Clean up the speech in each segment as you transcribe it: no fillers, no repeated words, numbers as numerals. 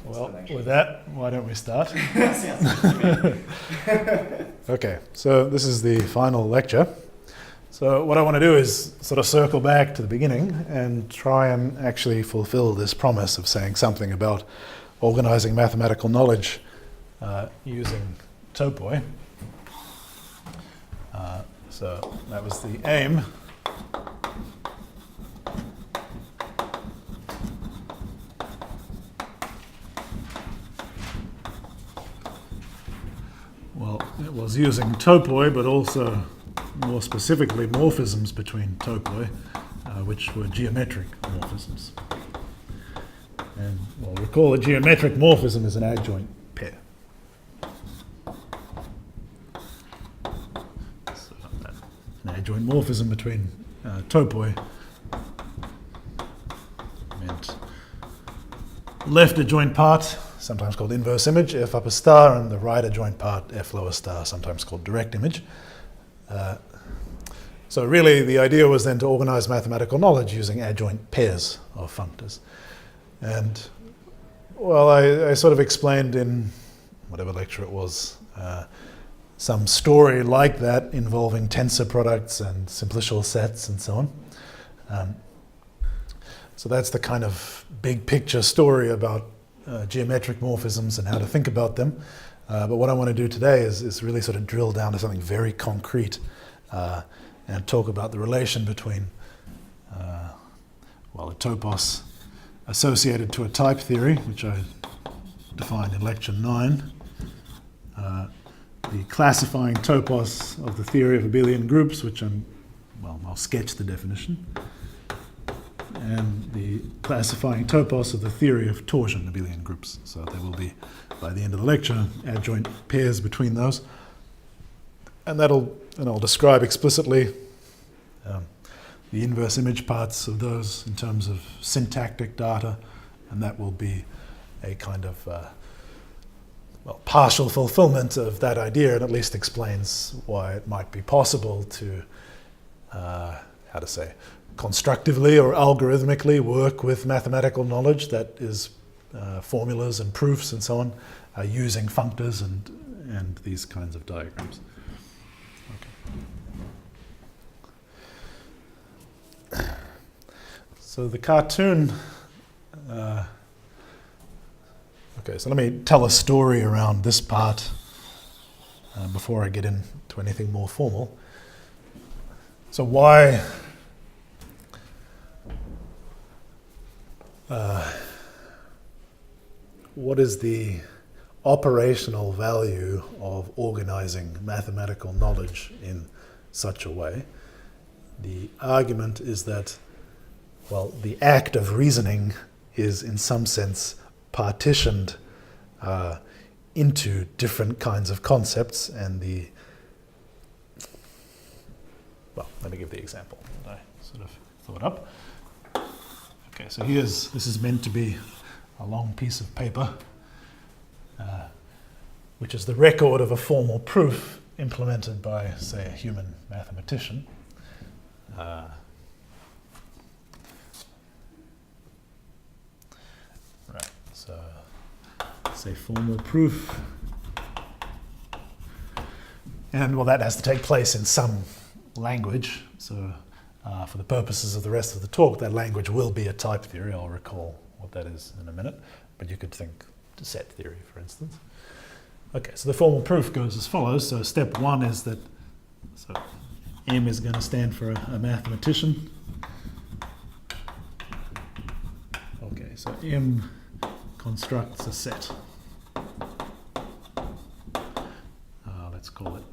Well, with that, why don't we start? Okay, so this is the final lecture. So what I want to do is sort of circle back to the beginning and try and actually fulfill this promise of saying something about organizing mathematical knowledge using topoi. So that was the aim. Well, it was using topoi, but also more specifically morphisms between topoi, which were geometric morphisms. And well, recall a geometric morphism is an adjoint pair. So an adjoint morphism between topoi meant left adjoint part, sometimes called inverse image, F upper star, and the right adjoint part, F lower star, sometimes called direct image. So really the idea was then to organize mathematical knowledge using adjoint pairs of functors. And well, I sort of explained in whatever lecture it was, some story like that involving tensor products and simplicial sets and so on. So that's the kind of big picture story about geometric morphisms and how to think about them. But what I want to do today is really sort of drill down to something very concrete and talk about the relation between, a topos associated to a type theory, which I defined in lecture 9, the classifying topos of the theory of abelian groups, which I'll sketch the definition, and the classifying topos of the theory of torsion abelian groups. So there will be, by the end of the lecture, adjoint pairs between those. And I'll describe explicitly the inverse image parts of those in terms of syntactic data, and that will be a kind of partial fulfillment of that idea, and at least explains why it might be possible to, constructively or algorithmically work with mathematical knowledge that is formulas and proofs and so on, using functors and these kinds of diagrams. Okay. So the cartoon, so let me tell a story around this part before I get into anything more formal. So what is the operational value of organizing mathematical knowledge in such a way? The argument is that, the act of reasoning is in some sense partitioned into different kinds of concepts, and let me give the example that I sort of thought up. Okay, so this is meant to be a long piece of paper, which is the record of a formal proof implemented by, say, a human mathematician. Right, so say formal proof. And that has to take place in some language. So for the purposes of the rest of the talk, that language will be a type theory. I'll recall what that is in a minute. But you could think to set theory, for instance. Okay, so the formal proof goes as follows. So step 1 is that M is going to stand for a mathematician. Okay, so M constructs a set. Let's call it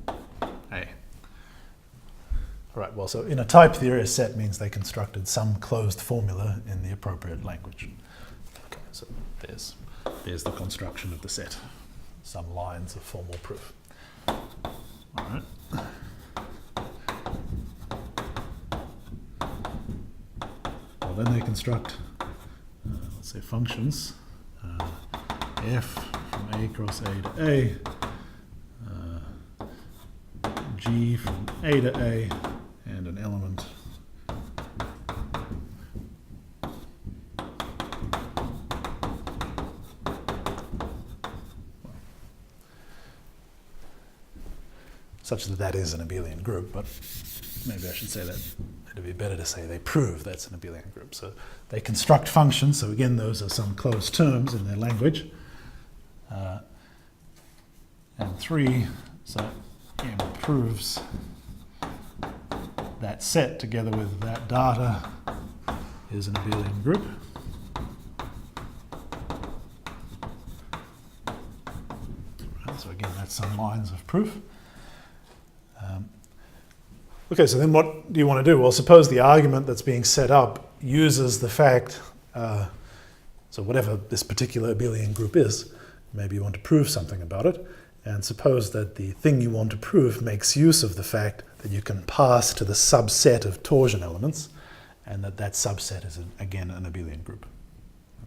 A. All right, so in a type theory, a set means they constructed some closed formula in the appropriate language. Okay, so there's the construction of the set. Some lines of formal proof. All right. Well, then they construct, let's say, functions. F from A cross A to A, G from A to A, and an element such that that is an abelian group, but maybe I should say that it'd be better to say they prove that's an abelian group. So they construct functions, so again those are some closed terms in their language. And 3, so M proves that set together with that data is an abelian group. So again, that's some lines of proof. Okay, so then what do you want to do? Well, suppose the argument that's being set up uses the fact, so whatever this particular abelian group is, maybe you want to prove something about it, and suppose that the thing you want to prove makes use of the fact that you can pass to the subset of torsion elements, and that that subset is, again, an abelian group.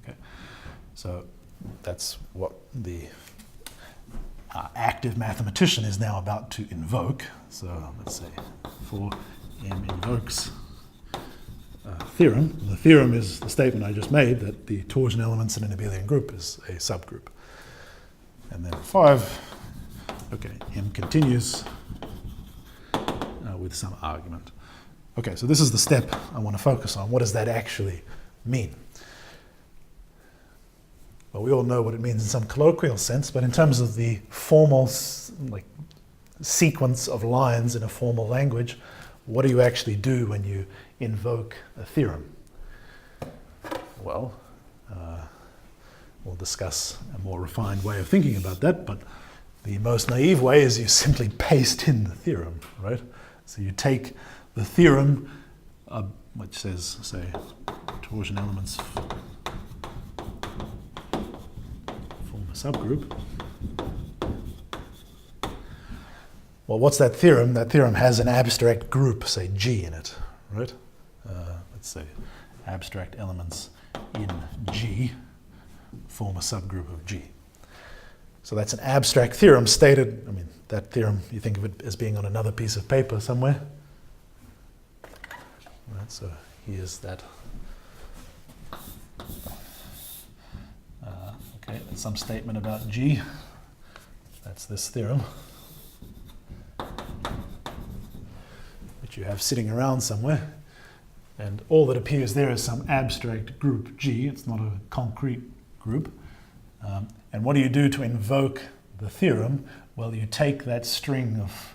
Okay, so that's what the active mathematician is now about to invoke. So let's say for M invokes theorem. The theorem is the statement I just made that the torsion elements in an abelian group is a subgroup. And then 5, okay, M continues with some argument. Okay, so this is the step I want to focus on. What does that actually mean? Well, we all know what it means in some colloquial sense, but in terms of the formal sequence of lines in a formal language, what do you actually do when you invoke a theorem? Well, we'll discuss a more refined way of thinking about that, but the most naive way is you simply paste in the theorem, right? So you take the theorem, which says, say, torsion elements subgroup. Well, what's that theorem? That theorem has an abstract group, say G, in it, right? Let's say abstract elements in G form a subgroup of G. So that's an abstract theorem stated, I mean, that theorem, you think of it as being on another piece of paper somewhere. Right, so here's that. Okay, that's some statement about G. That's this theorem, which you have sitting around somewhere. And all that appears there is some abstract group G. It's not a concrete group. And what do you do to invoke the theorem? Well, you take that string of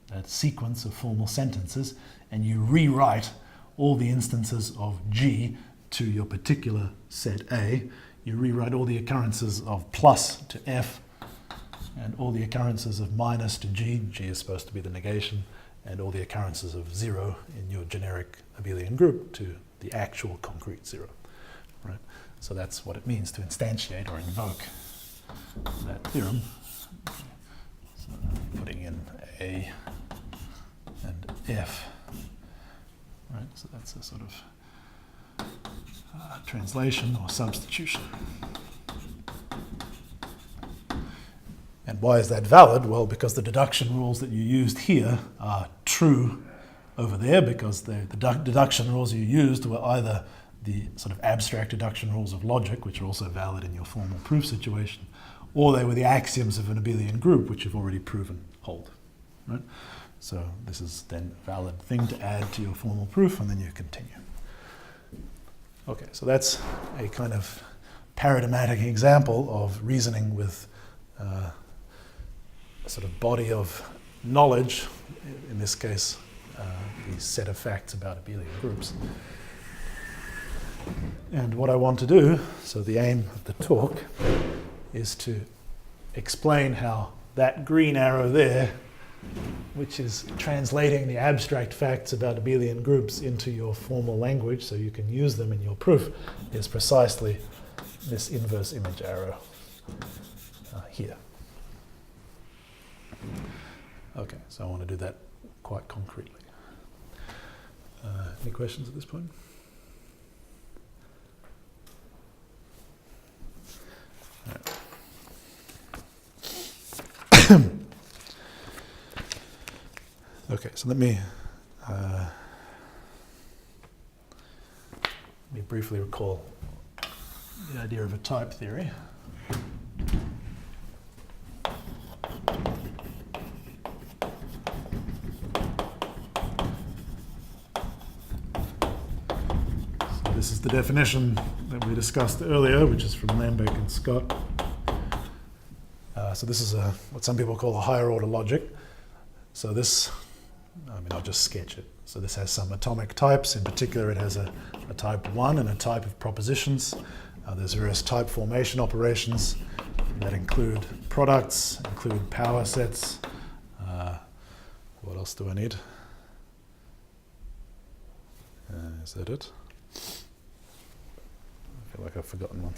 that sequence of formal sentences, and you rewrite all the instances of G to your particular set A. You rewrite all the occurrences of plus to F, and all the occurrences of minus to G. G is supposed to be the negation, and all the occurrences of 0 in your generic abelian group to the actual concrete 0. Right? So that's what it means to instantiate or invoke that theorem. So putting in A and F. Right? So that's a sort of translation or substitution. And why is that valid? Well, because the deduction rules that you used here are true over there, because the deduction rules you used were either the sort of abstract deduction rules of logic, which are also valid in your formal proof situation, or they were the axioms of an abelian group, which you've already proven hold. Right? So this is then a valid thing to add to your formal proof, and then you continue. Okay, so that's a kind of paradigmatic example of reasoning with a sort of body of knowledge, in this case, the set of facts about abelian groups. And what I want to do, so the aim of the talk, is to explain how that green arrow there, which is translating the abstract facts about abelian groups into your formal language so you can use them in your proof, is precisely this inverse image arrow here. Okay, so I want to do that quite concretely. Any questions at this point? All right. Okay, so let me briefly recall the idea of a type theory. definition that we discussed earlier, which is from Lambeck and Scott. So this is what some people call a higher order logic. So this, I'll just sketch it. So this has some atomic types. In particular, it has a type 1 and a type of propositions. There's various type formation operations that include products, include power sets. What else do I need? Is that it? I feel like I've forgotten one.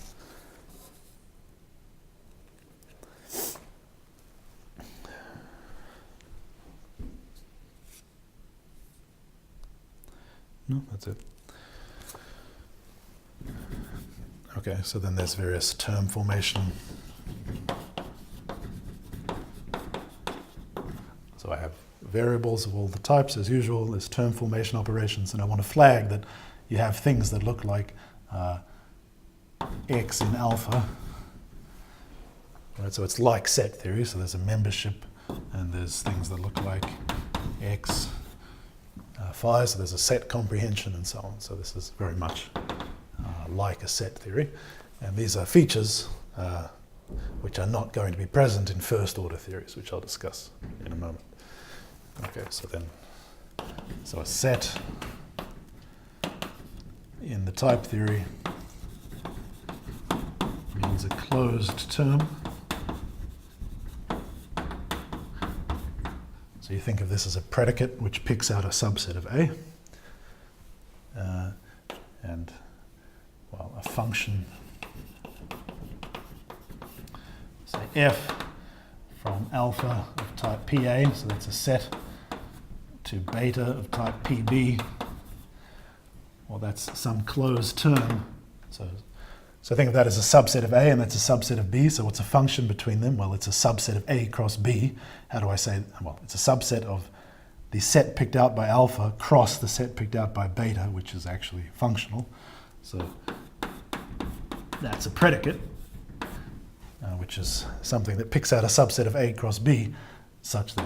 No, that's it. Okay, so then there's various term formation. So I have variables of all the types as usual. There's term formation operations, and I want to flag that you have things that look like X in alpha. Right, so it's like set theory, so there's a membership, and there's things that look like X phi, so there's a set comprehension and so on. So this is very much like a set theory. And these are features which are not going to be present in first order theories, which I'll discuss in a moment. Okay, so a set in the type theory means a closed term. So you think of this as a predicate which picks out a subset of A. And, well, a function, say f from alpha of type PA, so that's a set, to beta of type PB, well, that's some closed term. So think of that as a subset of A, and that's a subset of B. So what's a function between them? Well, it's a subset of A cross B. How do I say? Well, it's a subset of the set picked out by alpha cross the set picked out by beta, which is actually functional. So that's a predicate, which is something that picks out a subset of A cross B, such that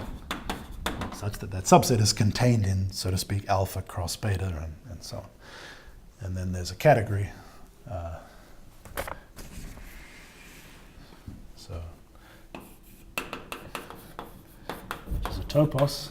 that subset is contained in, so to speak, alpha cross beta, and so on. And then there's a category. Which is a topos.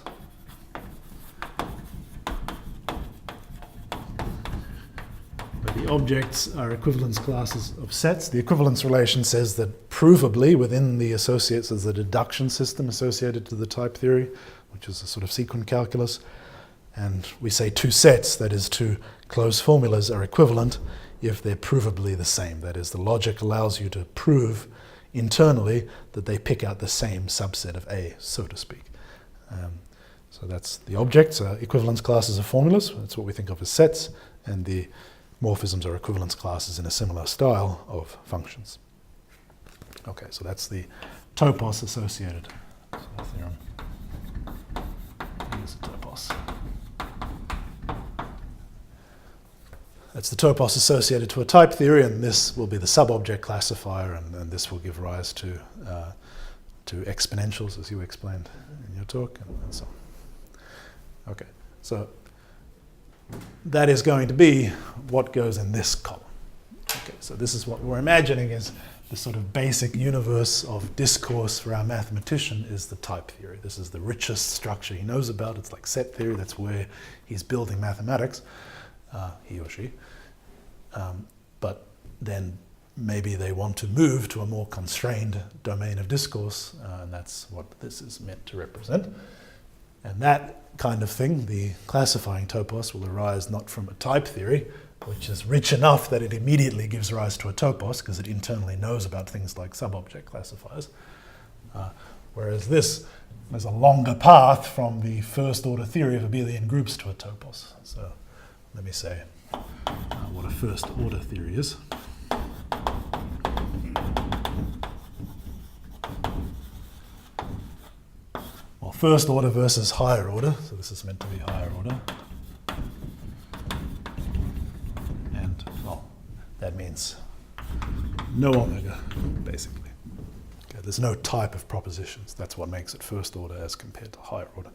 Where the objects are equivalence classes of sets. The equivalence relation says that provably within the associates there's a deduction system associated to the type theory, which is a sort of sequent calculus. And we say two sets, that is, two closed formulas, are equivalent if they're provably the same. That is, the logic allows you to prove internally that they pick out the same subset of A, so to speak. So that's the objects are equivalence classes of formulas. That's what we think of as sets, and the morphisms are equivalence classes in a similar style of functions. Okay, so that's the topos associated. So the theorem. Here's the topos. That's the topos associated to a type theory, and this will be the sub-object classifier, and this will give rise to exponentials, as you explained in your talk, and so on. Okay, so that is going to be what goes in this column. Okay, so this is what we're imagining is the sort of basic universe of discourse for our mathematician is the type theory. This is the richest structure he knows about. It's like set theory. That's where he's building mathematics, he or she. But then maybe they want to move to a more constrained domain of discourse, and that's what this is meant to represent. And that kind of thing, the classifying topos, will arise not from a type theory, which is rich enough that it immediately gives rise to a topos, because it internally knows about things like sub-object classifiers. Whereas this is a longer path from the first-order theory of abelian groups to a topos. So let me say what a first-order theory is. Well, first order versus higher order. So this is meant to be higher order. And, well, that means no omega, basically. Okay, there's no type of propositions. That's what makes it first order as compared to higher order.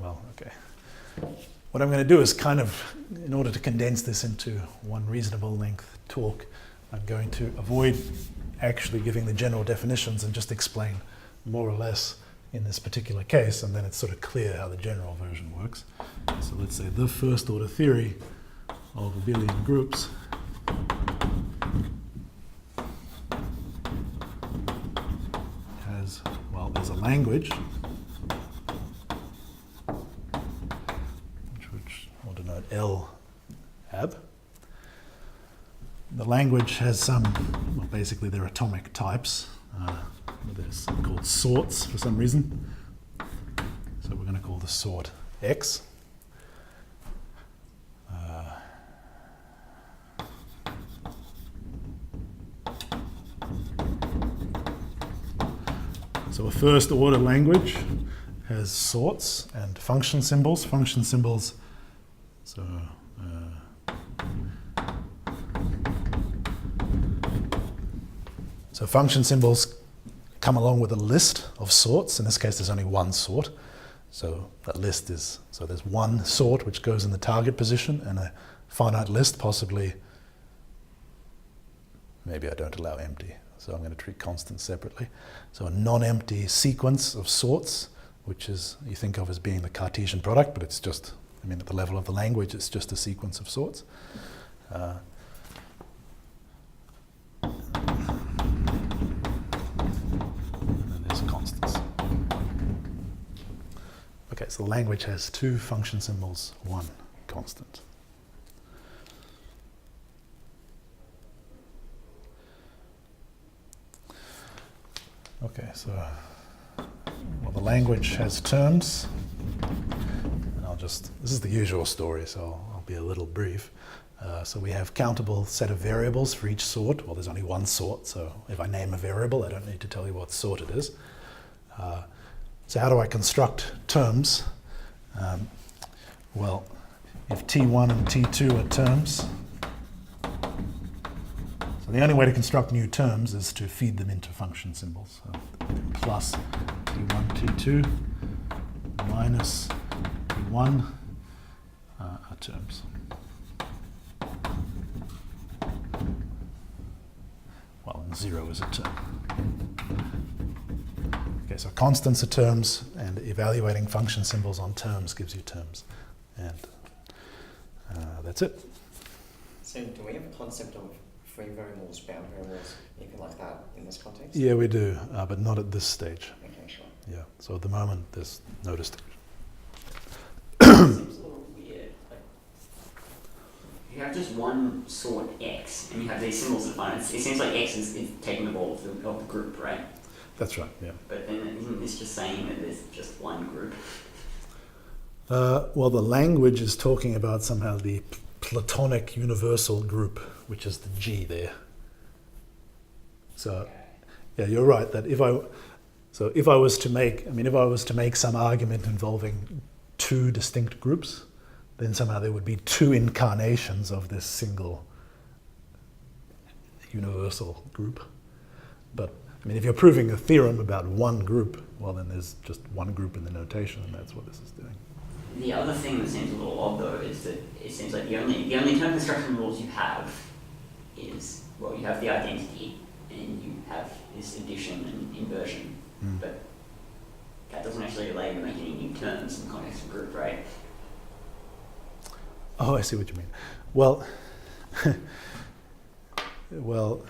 well, okay. What I'm going to do is kind of, in order to condense this into one reasonable length talk, I'm going to avoid actually giving the general definitions and just explain more or less in this particular case, and then it's sort of clear how the general version works. So let's say the first order theory of abelian groups has, well, there's a language which will denote L ab. The language has some, well, basically they're atomic types. They're called sorts for some reason. So we're going to call the sort X. So a first order language has sorts and function symbols. Function symbols, so function symbols come along with a list of sorts. In this case, there's only one sort. So that list is, so there's one sort which goes in the target position and a finite list, possibly, maybe I don't allow empty. So I'm going to treat constants separately. So a non-empty sequence of sorts, which is, you think of as being the Cartesian product, but it's just, I mean, at the level of the language, it's just a sequence of sorts. Okay, so the language has two function symbols, one constant. Okay, so well, the language has terms, and this is the usual story, so I'll be a little brief. So we have countable set of variables for each sort. Well, there's only one sort, so if I name a variable, I don't need to tell you what sort it is. So how do I construct terms? Well, if T1 and T2 are terms, so the only way to construct new terms is to feed them into function symbols. So plus T1, T2 minus T1 are terms. Well, and 0 is a term. Okay, so constants are terms, and evaluating function symbols on terms gives you terms. And that's it. So do we have a concept of free variables, bound variables, anything like that in this context? Yeah, we do, but not at this stage. Okay, sure. Yeah, so at the moment there's no distinction. It seems a little weird. Like, you have just one sort X, and you have these symbols defined. It seems like X is taking the ball of the group, right? That's right, yeah. But then isn't this just saying that there's just one group? Well, the language is talking about somehow the Platonic universal group, which is the G there. So, yeah, you're right that if I was to make some argument involving two distinct groups, then somehow there would be two incarnations of this single universal group. But I mean, if you're proving a theorem about one group, well, then there's just one group in the notation, and that's what this is doing. The other thing that seems a little odd, though, is that it seems like the only term construction rules you have is, well, you have the identity, and you have this addition and inversion, but that doesn't actually allow you to make any new terms in the context of a group, right? Oh, I see what you mean. Well, well.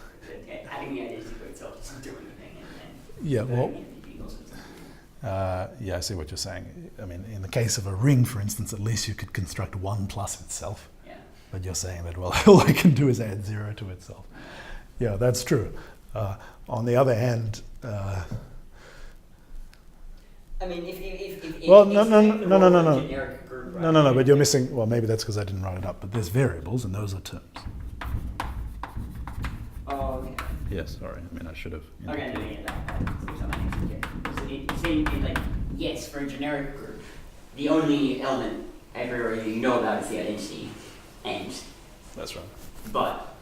Having the identity for itself doesn't do anything, and yeah, well. Yeah, I see what you're saying. I mean, in the case of a ring, for instance, at least you could construct 1 plus itself. Yeah. But you're saying that, well, all I can do is add 0 to itself. Yeah, that's true. On the other hand, I mean, if well, no, generic group, right? no, but you're missing. Well, maybe that's because I didn't write it up. But there's variables, and those are terms. Oh, okay. Yes, sorry. I mean, I should have. Okay, no, yeah, it's saying like, yes, for a generic group, the only element a priori that you know about is the identity, and that's right. But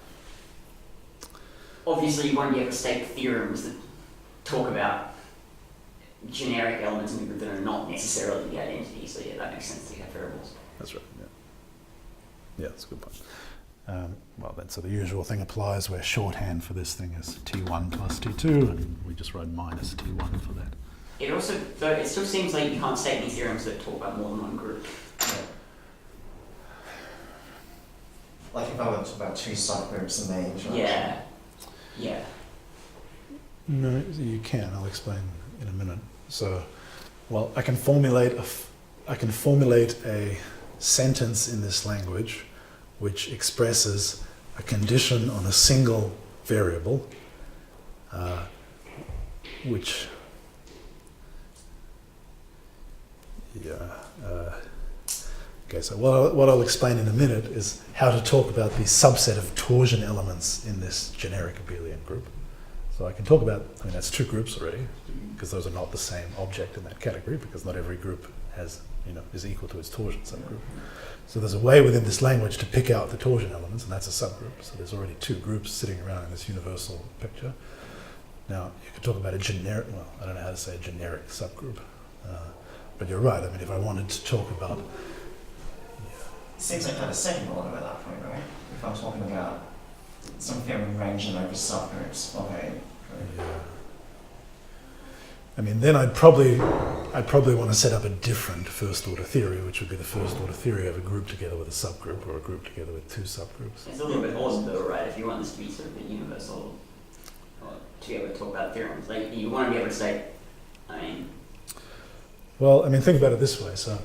obviously, you won't be able to state theorems that talk about generic elements in the group that are not necessarily the identity. So yeah, that makes sense that you have variables. That's right. Yeah, that's a good point. Well, then, so the usual thing applies where shorthand for this thing is T1 plus T2, and we just write minus T1 for that. It also, though, it still seems like you can't state any theorems that talk about more than one group. Yeah. Like if I were to talk about two subgroups and their interaction. Yeah. Yeah. No, you can. I'll explain in a minute. So, well, I can formulate a sentence in this language which expresses a condition on a single variable, which, okay, so what I'll explain in a minute is how to talk about the subset of torsion elements in this generic abelian group. So I can talk about, I mean, that's two groups already, because those are not the same object in that category, because not every group has, is equal to its torsion subgroup. So there's a way within this language to pick out the torsion elements, and that's a subgroup. So there's already two groups sitting around in this universal picture. Now, you could talk about a generic, well, I don't know how to say a generic subgroup, but you're right. I mean, if I wanted to talk about... It seems like kind of second order at that point, right? If I'm talking about some theorem ranging over subgroups of a group. Yeah. I mean, then I'd probably want to set up a different first order theory, which would be the first order theory of a group together with a subgroup, or a group together with two subgroups. It's a little bit odd though, right? If you want this to be sort of a universal, or to be able to talk about theorems, like you want to be able to say, Well, I mean, think about it this way. So,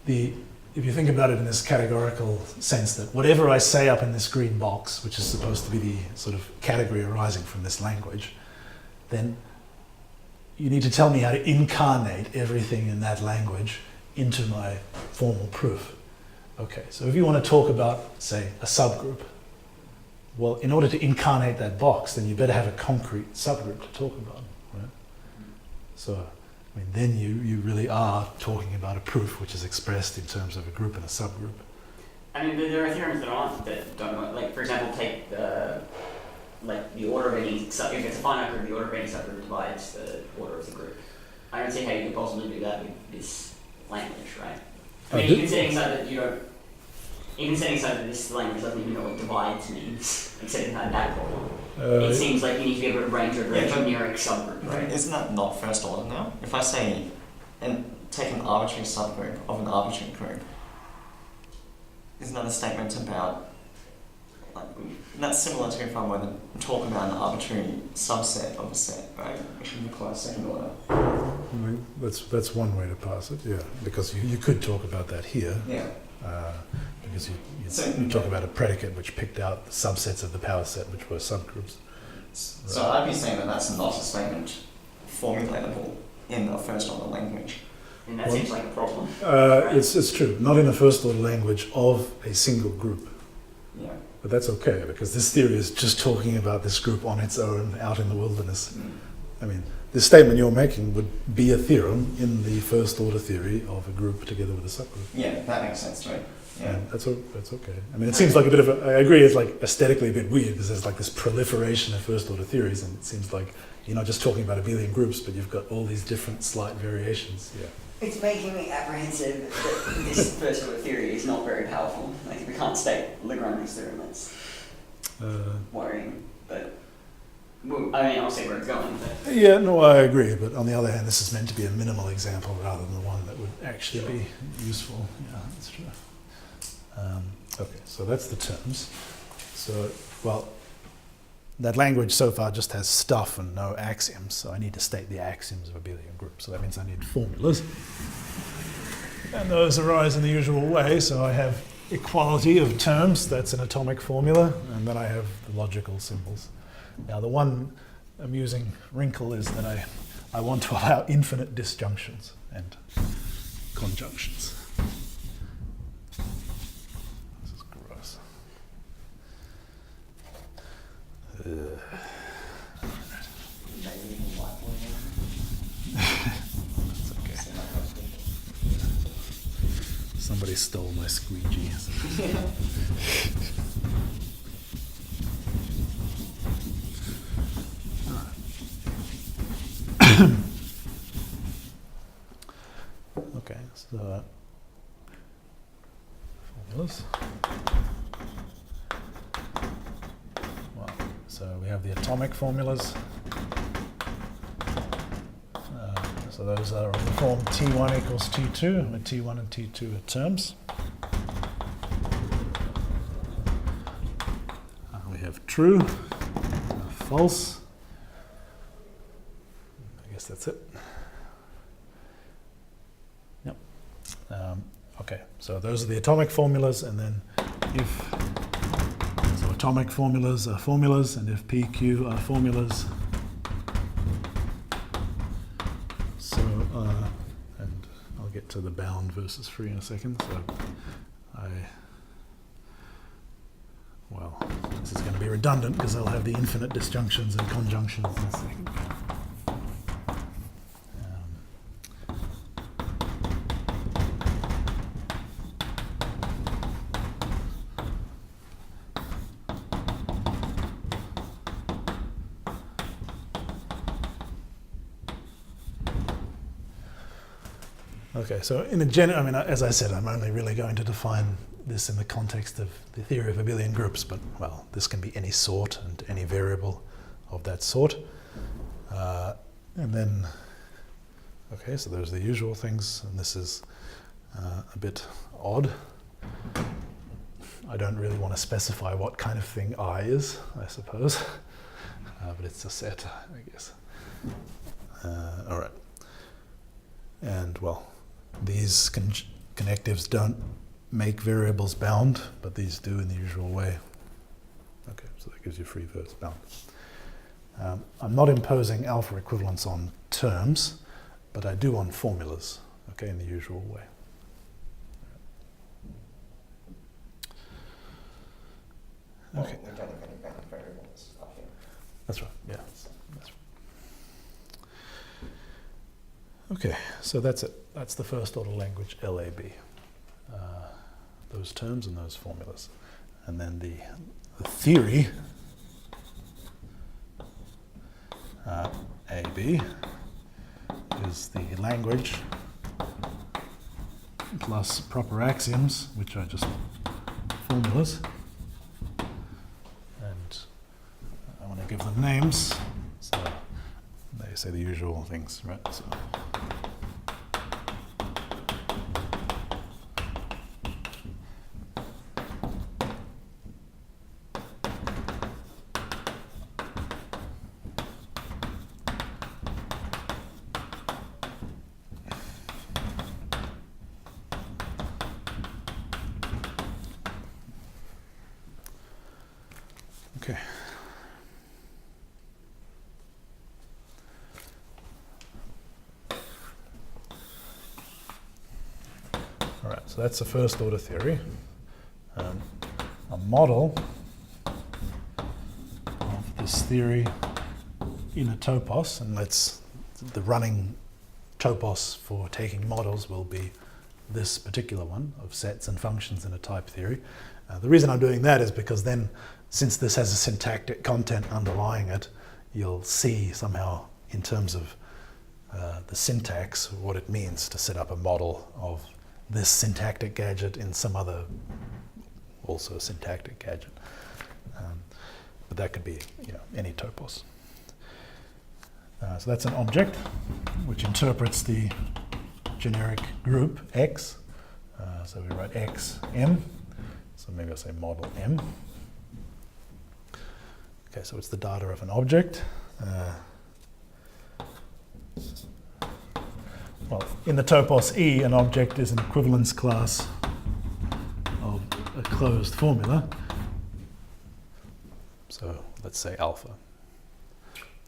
if you think about it in this categorical sense, that whatever I say up in this green box, which is supposed to be the sort of category arising from this language, then you need to tell me how to incarnate everything in that language into my formal proof. Okay, so if you want to talk about, say, a subgroup, well, in order to incarnate that box, then you better have a concrete subgroup to talk about, right? So, I mean, then you really are talking about a proof which is expressed in terms of a group and a subgroup. I mean, there are theorems that don't, like, for example, take the order of any sub, if it's a finite group, the order of any subgroup divides the order of the group. I don't see how you could possibly do that with this language, right? I mean, even setting aside that this language doesn't even know what divides means, like setting aside that problem. It seems like you need to be able to range over a generic subgroup, right? Isn't that not first order now? If I say, and take an arbitrary subgroup of an arbitrary group, isn't that a statement about, like, that's similar to if I were to talk about an arbitrary subset of a set, right? Which would require second order. I mean, that's one way to pass it, yeah. Because you could talk about that here. Yeah. Because you talk about a predicate which picked out the subsets of the power set, which were subgroups. So I'd be saying that that's not a statement formulatable in a first order language. And that seems like a problem. Right? It's true, not in a first order language of a single group. Yeah. But that's okay, because this theory is just talking about this group on its own, out in the wilderness. I mean, the statement you're making would be a theorem in the first order theory of a group together with a subgroup. Yeah, that makes sense, right? Yeah. And that's okay. I mean, it seems like a bit of I agree, it's like aesthetically a bit weird, because there's like this proliferation of first order theories, and it seems like you're not just talking about abelian groups, but you've got all these different slight variations. Yeah. It's making me apprehensive that this first order theory is not very powerful. Like, if we can't state Lagrange's theorem, that's worrying. But, well, I mean, I'll see where it's going. But. Yeah, no, I agree. But on the other hand, this is meant to be a minimal example rather than the one that would actually be useful. Yeah, that's true. Okay, so that's the terms. So, well, that language so far just has stuff and no axioms, so I need to state the axioms of abelian groups. So that means I need formulas. And those arise in the usual way, so I have equality of terms, that's an atomic formula, and then I have the logical symbols. Now the one amusing wrinkle is that I want to allow infinite disjunctions and conjunctions. This is gross. It's okay. Somebody stole my squeegee. formulas. Well, so we have the atomic formulas. So those are of the form T1 equals T2, where T1 and T2 are terms. We have true, false. I guess that's it. Yep. Okay, so those are the atomic formulas, and then if so atomic formulas are formulas, and if PQ are formulas, so and I'll get to the bound versus free in a second. So well, this is going to be redundant because I'll have the infinite disjunctions and conjunctions in a second. Okay, so in a I mean, as I said, I'm only really going to define this in the context of the theory of abelian groups, but, well, this can be any sort and any variable of that sort. And then, okay, so those are the usual things, and this is a bit odd. I don't really want to specify what kind of thing I is, I suppose, but it's a set, I guess. All right. And, well, these connectives don't make variables bound, but these do in the usual way. Okay, so that gives you free versus bound. I'm not imposing alpha equivalence on terms, but I do on formulas, okay, in the usual way. Okay. We don't have any bound variables up here. That's right, yeah. That's right. Okay, so that's it. That's the first order language, LAB. Those terms and those formulas. And then the theory, AB, is the language plus proper axioms, which are just formulas. And I want to give them names, so they say the usual things, right? So. Okay. All right, so that's the first order theory. A model of this theory in a topos, and the running topos for taking models will be this particular one of sets and functions in a type theory. The reason I'm doing that is because then, since this has a syntactic content underlying it, you'll see somehow in terms of the syntax what it means to set up a model of this syntactic gadget in some other also syntactic gadget. But that could be, any topos. So that's an object which interprets the generic group X. So we write X, M. So maybe I'll say model M. Okay, so it's the data of an object. Well, in the topos E, an object is an equivalence class of a closed formula. So let's say alpha.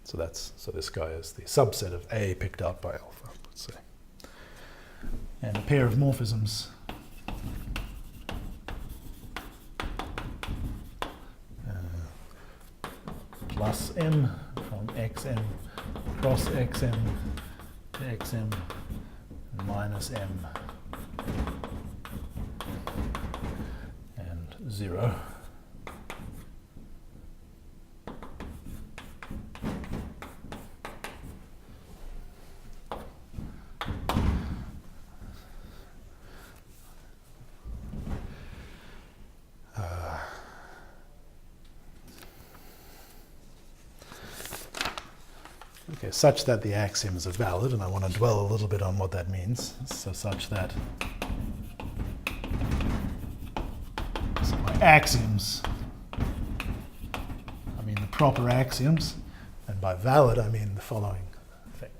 So this guy is the subset of A picked out by alpha, let's say. And a pair of morphisms plus M from XM cross XM to XM minus M and 0. okay, such that the axioms are valid, and I want to dwell a little bit on what that means. So such that my axioms, I mean the proper axioms, and by valid I mean the following thing.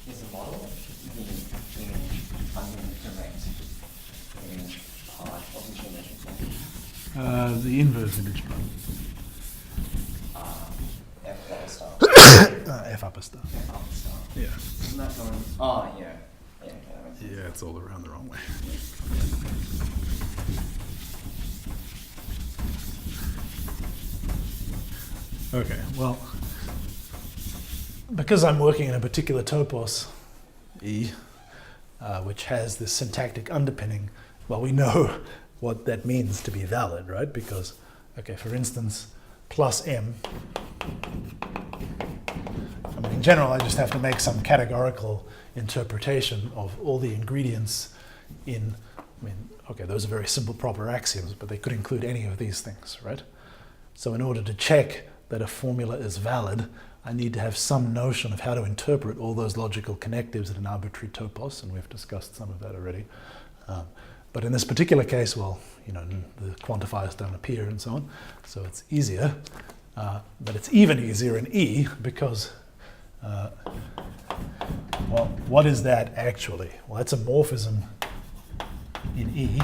Is the model the indirect part of the image form? The inverse image problem. F double star. F upper star. F upper star. Yeah. Isn't that going? Oh, yeah. Yeah, okay, that makes sense. Yeah, it's all around the wrong way. Okay, well, because I'm working in a particular topos, E, which has this syntactic underpinning, well, we know what that means to be valid, right? Because, okay, for instance, plus M, I mean, in general, I just have to make some categorical interpretation of all the ingredients in, I mean, okay, those are very simple proper axioms, but they could include any of these things, right? So in order to check that a formula is valid, I need to have some notion of how to interpret all those logical connectives in an arbitrary topos, and we've discussed some of that already. But in this particular case, well, you know, the quantifiers don't appear and so on, so it's easier. But it's even easier in E because, well, what is that actually? Well, that's a morphism in E.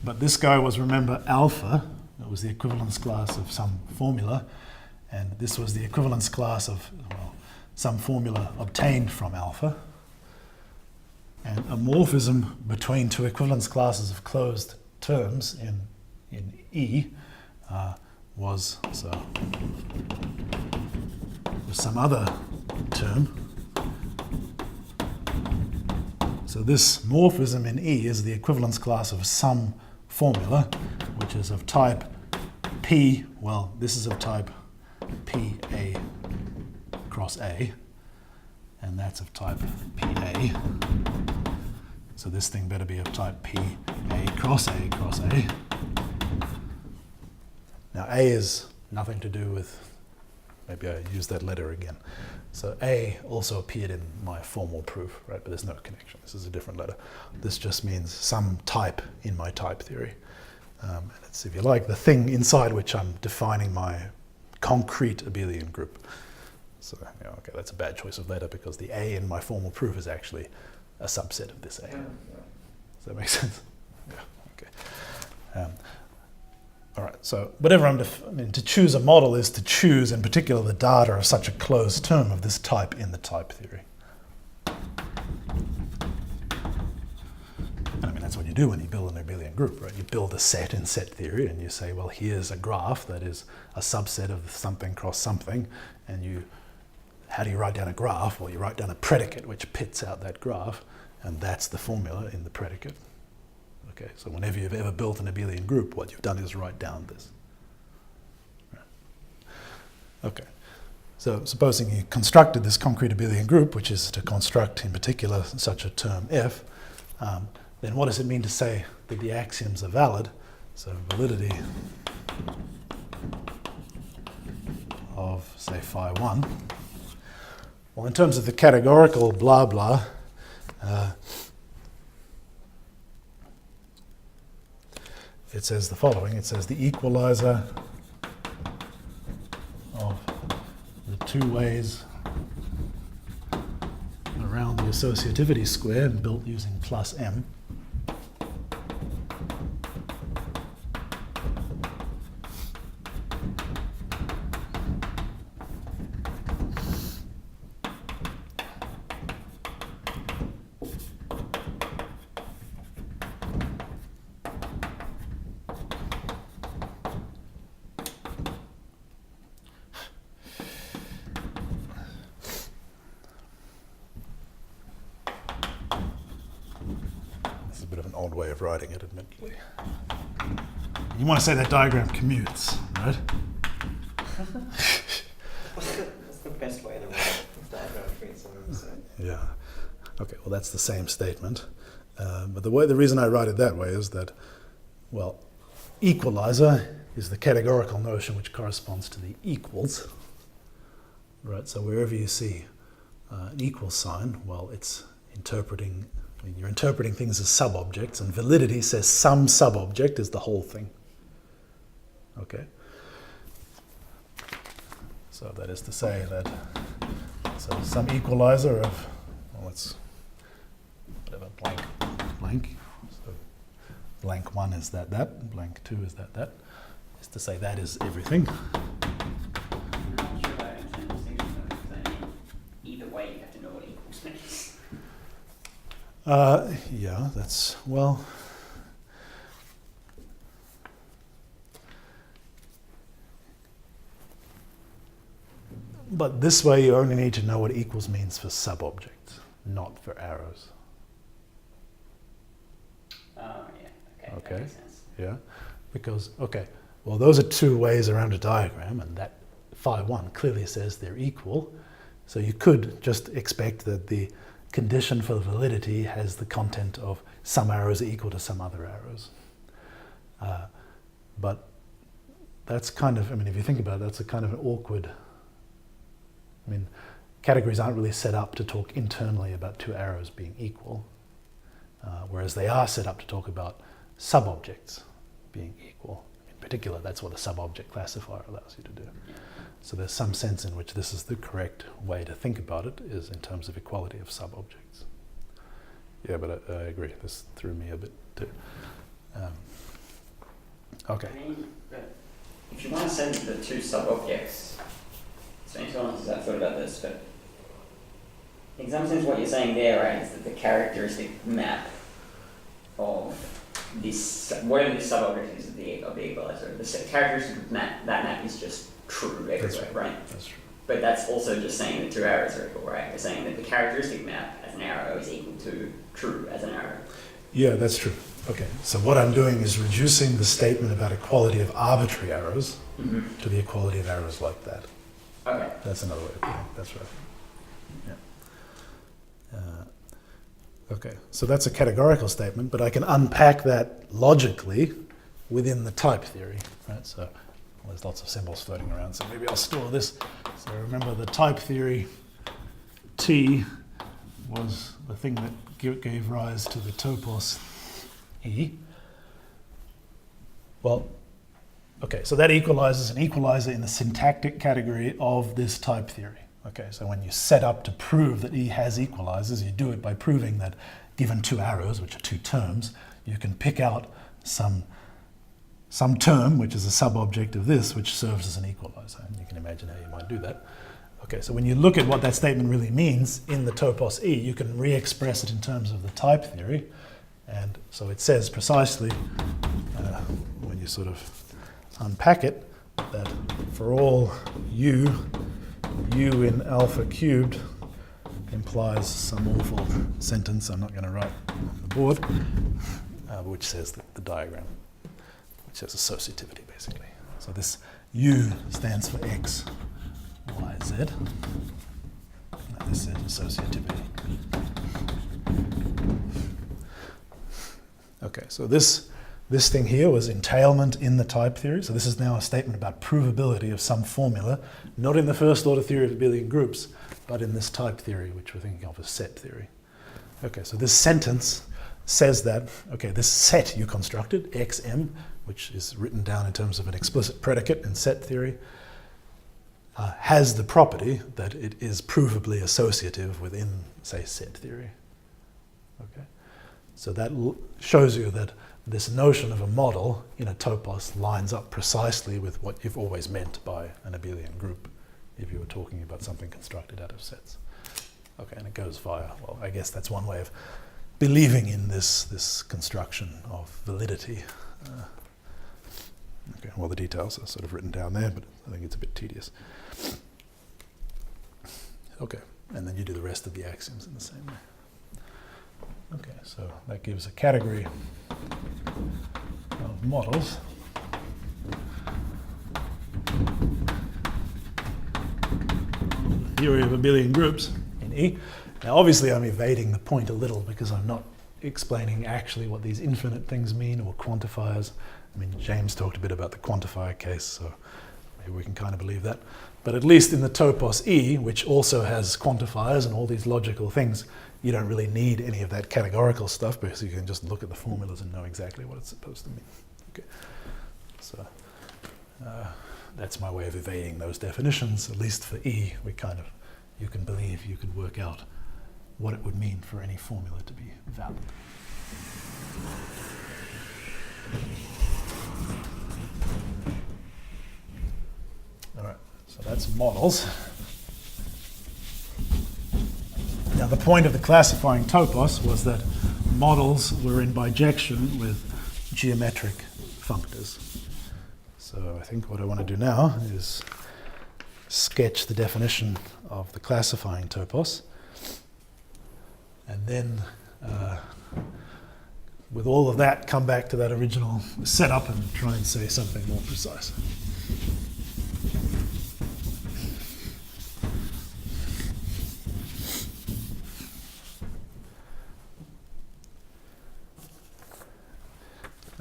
But this guy was, remember, alpha. It was the equivalence class of some formula, and this was the equivalence class of, well, some formula obtained from alpha. And a morphism between two equivalence classes of closed terms in E was some other term. So this morphism in E is the equivalence class of some formula, which is of type P, well, this is of type PA cross A, and that's of type PA. So this thing better be of type PA cross A cross A. Now A is nothing to do with, maybe I use that letter again. So A also appeared in my formal proof, right? But there's no connection. This is a different letter. This just means some type in my type theory. And it's, if you like, the thing inside which I'm defining my concrete abelian group. So, you know, okay, that's a bad choice of letter because the A in my formal proof is actually a subset of this A. Yeah. Does that make sense? Yeah, okay. All right, so whatever I mean, to choose a model is to choose, in particular, the data of such a closed term of this type in the type theory. And I mean, that's what you do when you build an abelian group, right? You build a set in set theory, and you say, well, here's a graph that is a subset of something cross something, and you, how do you write down a graph? Well, you write down a predicate which pits out that graph, and that's the formula in the predicate. Okay, so whenever you've ever built an abelian group, what you've done is write down this. Right. Okay, so supposing you constructed this concrete abelian group, which is to construct in particular such a term F, then what does it mean to say that the axioms are valid? So validity of, say, phi 1. Well, in terms of the categorical blah blah, it says the following. It says the equalizer of the two ways around the associativity square built using plus M. Way of writing it, admittedly. You want to say that diagram commutes, right? What's the best way to write a diagram between some of the same? Okay, well that's the same statement. But the reason I write it that way is that, well, equalizer is the categorical notion which corresponds to the equals. Right, so wherever you see an equal sign, well, it's interpreting, I mean, you're interpreting things as sub-objects, and validity says some sub-object is the whole thing. Okay? So that is to say that, so some equalizer of, well, let's, whatever, blank. So blank 1 is that, blank 2 is that, is to say that is everything. Yeah, that's, well, but this way you only need to know what equals means for sub-objects, not for arrows. Yeah, okay. Okay. That makes sense. Yeah, because, okay, well, those are two ways around a diagram, and that phi 1 clearly says they're equal, so you could just expect that the condition for validity has the content of some arrows are equal to some other arrows. But that's kind of, I mean, if you think about it, that's a kind of an awkward, I mean, categories aren't really set up to talk internally about two arrows being equal, whereas they are set up to talk about sub-objects being equal. In particular, that's what a sub-object classifier allows you to do. So there's some sense in which this is the correct way to think about it, is in terms of equality of sub-objects. Yeah, but I agree. This threw me a bit too. Okay. I mean, but if you want to send the two sub-objects, so I thought about this, but in some sense what you're saying there, right, is that the characteristic map of this, whatever this sub-object is of the equalizer, the characteristic map, that map is just true everywhere, right? That's true. But that's also just saying that two arrows are equal, right? We're saying that the characteristic map as an arrow is equal to true as an arrow. Yeah, that's true. Okay, so what I'm doing is reducing the statement about equality of arbitrary arrows to the equality of arrows like that. Okay. That's another way of putting it. That's right. Yeah. Okay, so that's a categorical statement, but I can unpack that logically within the type theory, right? So there's lots of symbols floating around, so maybe I'll store this. So remember, the type theory T was the thing that gave rise to the topos E. Well, okay, so that equalizes an equalizer in the syntactic category of this type theory. Okay, so when you set up to prove that E has equalizers, you do it by proving that given two arrows, which are two terms, you can pick out some term, which is a sub-object of this, which serves as an equalizer. And you can imagine how you might do that. Okay, so when you look at what that statement really means in the topos E, you can re-express it in terms of the type theory. And so it says precisely, when you sort of unpack it, that for all u in alpha cubed implies some awful sentence I'm not going to write on the board, which says the diagram, which says associativity, basically. So this U stands for X, Y, Z. And this is associativity. Okay, so this thing here was entailment in the type theory. So this is now a statement about provability of some formula, not in the first order theory of abelian groups, but in this type theory, which we're thinking of as set theory. Okay, so this sentence says that, okay, this set you constructed, xm, which is written down in terms of an explicit predicate in set theory, has the property that it is provably associative within, say, set theory. Okay, so that shows you that this notion of a model in a topos lines up precisely with what you've always meant by an abelian group if you were talking about something constructed out of sets. Okay, and it goes via, well, I guess that's one way of believing in this construction of validity. Okay, well, the details are sort of written down there, but I think it's a bit tedious. Okay, and then you do the rest of the axioms in the same way. Okay, so that gives a category of models. The theory of abelian groups in E. Now, obviously, I'm evading the point a little because I'm not explaining actually what these infinite things mean or quantifiers. I mean, James talked a bit about the quantifier case, so maybe we can kind of believe that. But at least in the topos E, which also has quantifiers and all these logical things, you don't really need any of that categorical stuff because you can just look at the formulas and know exactly what it's supposed to mean. Okay. So that's my way of evading those definitions. At least for E, you can believe you could work out what it would mean for any formula to be valid. All right, so that's models. Now, the point of the classifying topos was that models were in bijection with geometric functors. So I think what I want to do now is sketch the definition of the classifying topos, and then with all of that, come back to that original setup and try and say something more precise.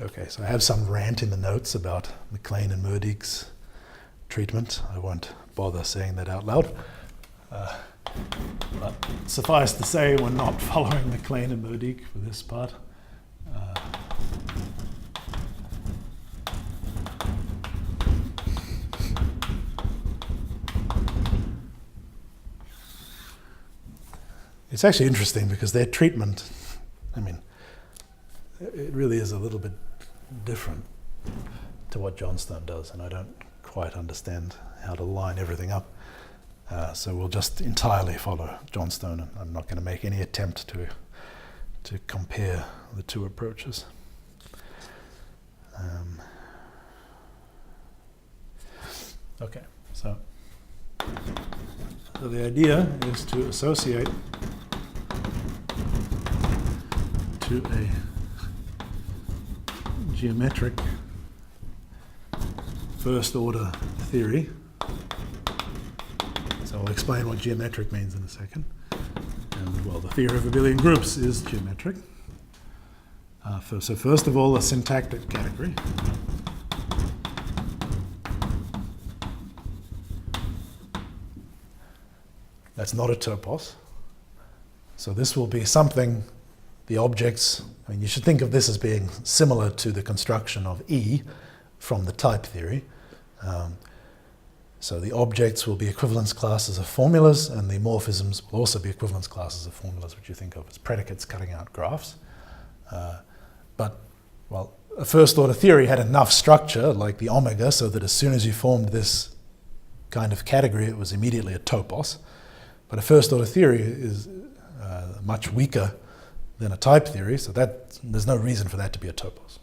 Okay, so I have some rant in the notes about McLean and Murdig's treatment. I won't bother saying that out loud. But suffice to say, we're not following McLean and Murdig for this part. It's actually interesting because their treatment, I mean, it really is a little bit different to what Johnstone does, and I don't quite understand how to line everything up. So we'll just entirely follow Johnstone, and I'm not going to make any attempt to compare the two approaches. Okay, so the idea is to associate to a geometric first order theory. So I'll explain what geometric means in a second. And well, the theory of abelian groups is geometric. So first of all, a syntactic category. That's not a topos. So this will be something, the objects, I mean, you should think of this as being similar to the construction of E from the type theory. So the objects will be equivalence classes of formulas, and the morphisms will also be equivalence classes of formulas, which you think of as predicates cutting out graphs. But, well, a first order theory had enough structure, like the omega, so that as soon as you formed this kind of category, it was immediately a topos. But a first order theory is much weaker than a type theory, so that there's no reason for that to be a topos.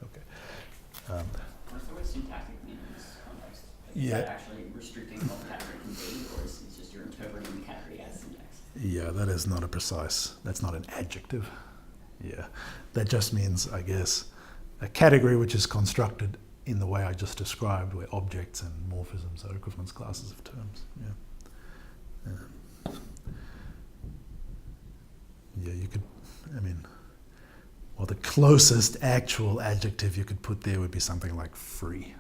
Okay. What's the word syntactic mean in this context? Yeah. Is that actually restricting what the category can be, or is it just you're interpreting the category as syntax? Yeah, that is not a precise, that's not an adjective. Yeah, that just means, I guess, a category which is constructed in the way I just described, where objects and morphisms are equivalence classes of terms. Yeah, you could, I mean, well, the closest actual adjective you could put there would be something like free.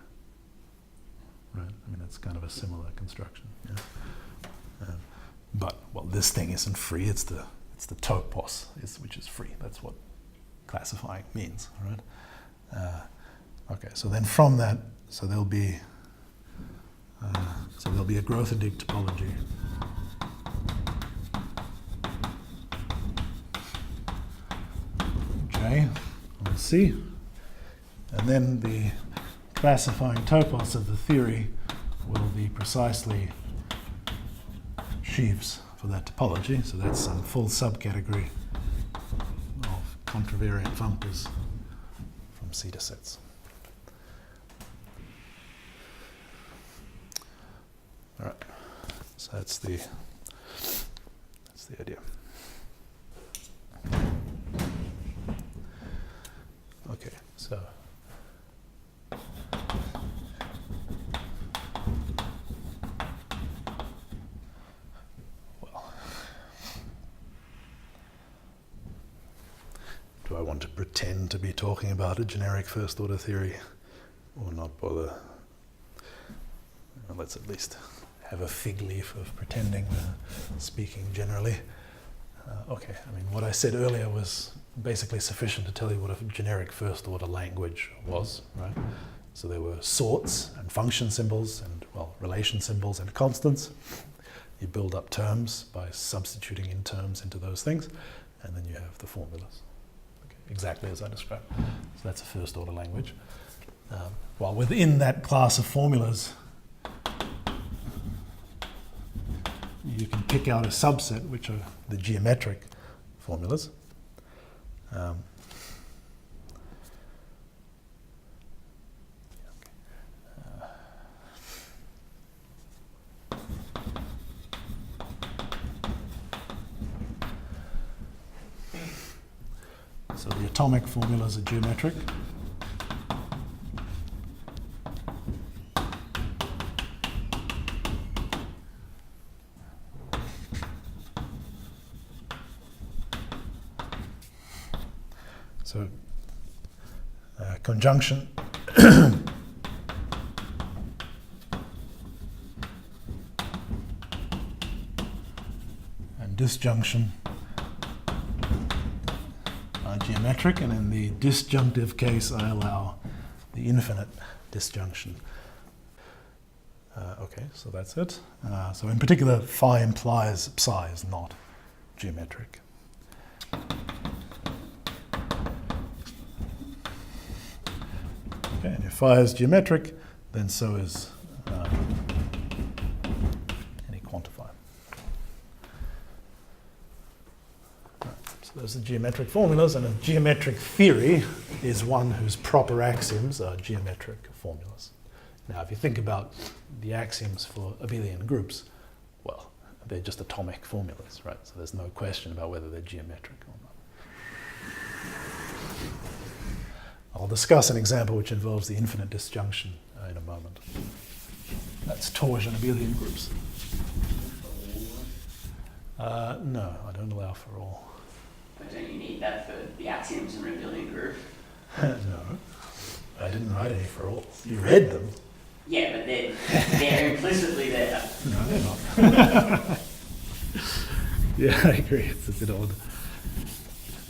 Right? I mean, it's kind of a similar construction. Yeah. But, well, this thing isn't free, it's the topos, which is free. That's what classifying means, right? Okay, so then from that, so there'll be a Grothendieck topology. J on C, and then the classifying topos of the theory will be precisely sheaves for that topology. So that's some full subcategory of contravariant functors from C to sets. All right, so that's the idea. Okay, so well, pretend to be talking about a generic first order theory or not bother. Well, let's at least have a fig leaf of pretending we're speaking generally. Okay, I mean, what I said earlier was basically sufficient to tell you what a generic first order language was, right? So there were sorts and function symbols and, well, relation symbols and constants. You build up terms by substituting in terms into those things, and then you have the formulas. Okay, exactly as I described. So that's a first order language. While within that class of formulas, you can pick out a subset, which are the geometric formulas. So the atomic formulas are geometric. So conjunction and disjunction are geometric, and in the disjunctive case I allow the infinite disjunction. Okay, so that's it. So in particular, phi implies psi is not geometric. Okay, and if phi is geometric, then so is any quantifier. Right, so those are geometric formulas, and a geometric theory is one whose proper axioms are geometric formulas. Now, if you think about the axioms for abelian groups, well, they're just atomic formulas, right? So there's no question about whether they're geometric or not. I'll discuss an example which involves the infinite disjunction in a moment. That's torsion abelian groups. No, I don't allow for all. But don't you need that for the axioms in an abelian group? No, I didn't write any for all. You read them. Yeah, but they're implicitly there. No, they're not. Yeah, I agree. It's a bit odd.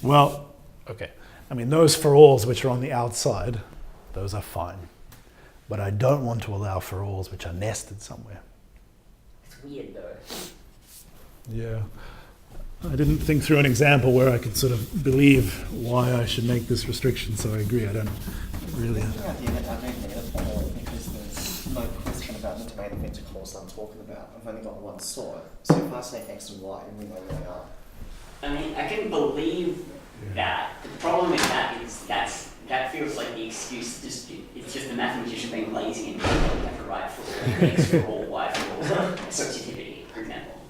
Well, okay. I mean, those for alls which are on the outside, those are fine. But I don't want to allow for alls which are nested somewhere. It's weird though. Yeah. I didn't think through an example where I could sort of believe why I should make this restriction, so I agree. I don't really. I don't need a formula because there's no question about the domain of intercourse I'm talking about. I've only got one sort. So if I say x and y, we know where they are. I mean, I can believe that. The problem with that is that feels like the excuse. It's just the mathematician being lazy and you have to write for x for all, y for all, associativity, for example.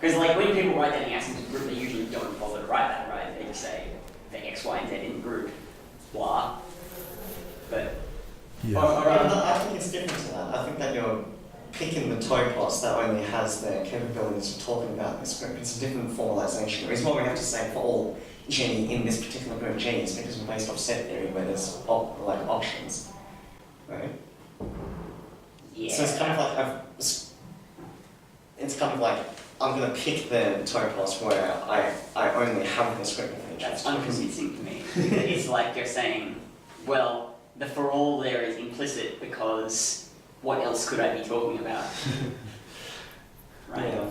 Because like when people write that in axioms of group, they usually don't bother to write that, right? They just say the x, y, and z in group, blah. But Yeah. I think it's different to that. I think that you're picking the topos that only has the capabilities of talking about this group. It's a different formalization. The reason why we have to say for all G in this particular group G is because we're based off set theory where there's like options, right? yeah. So it's kind of like I'm going to pick the topos where I only have this group of features. That's unconvincing to me. It's like you're saying, well, the for all there is implicit because what else could I be talking about? Right? Yeah.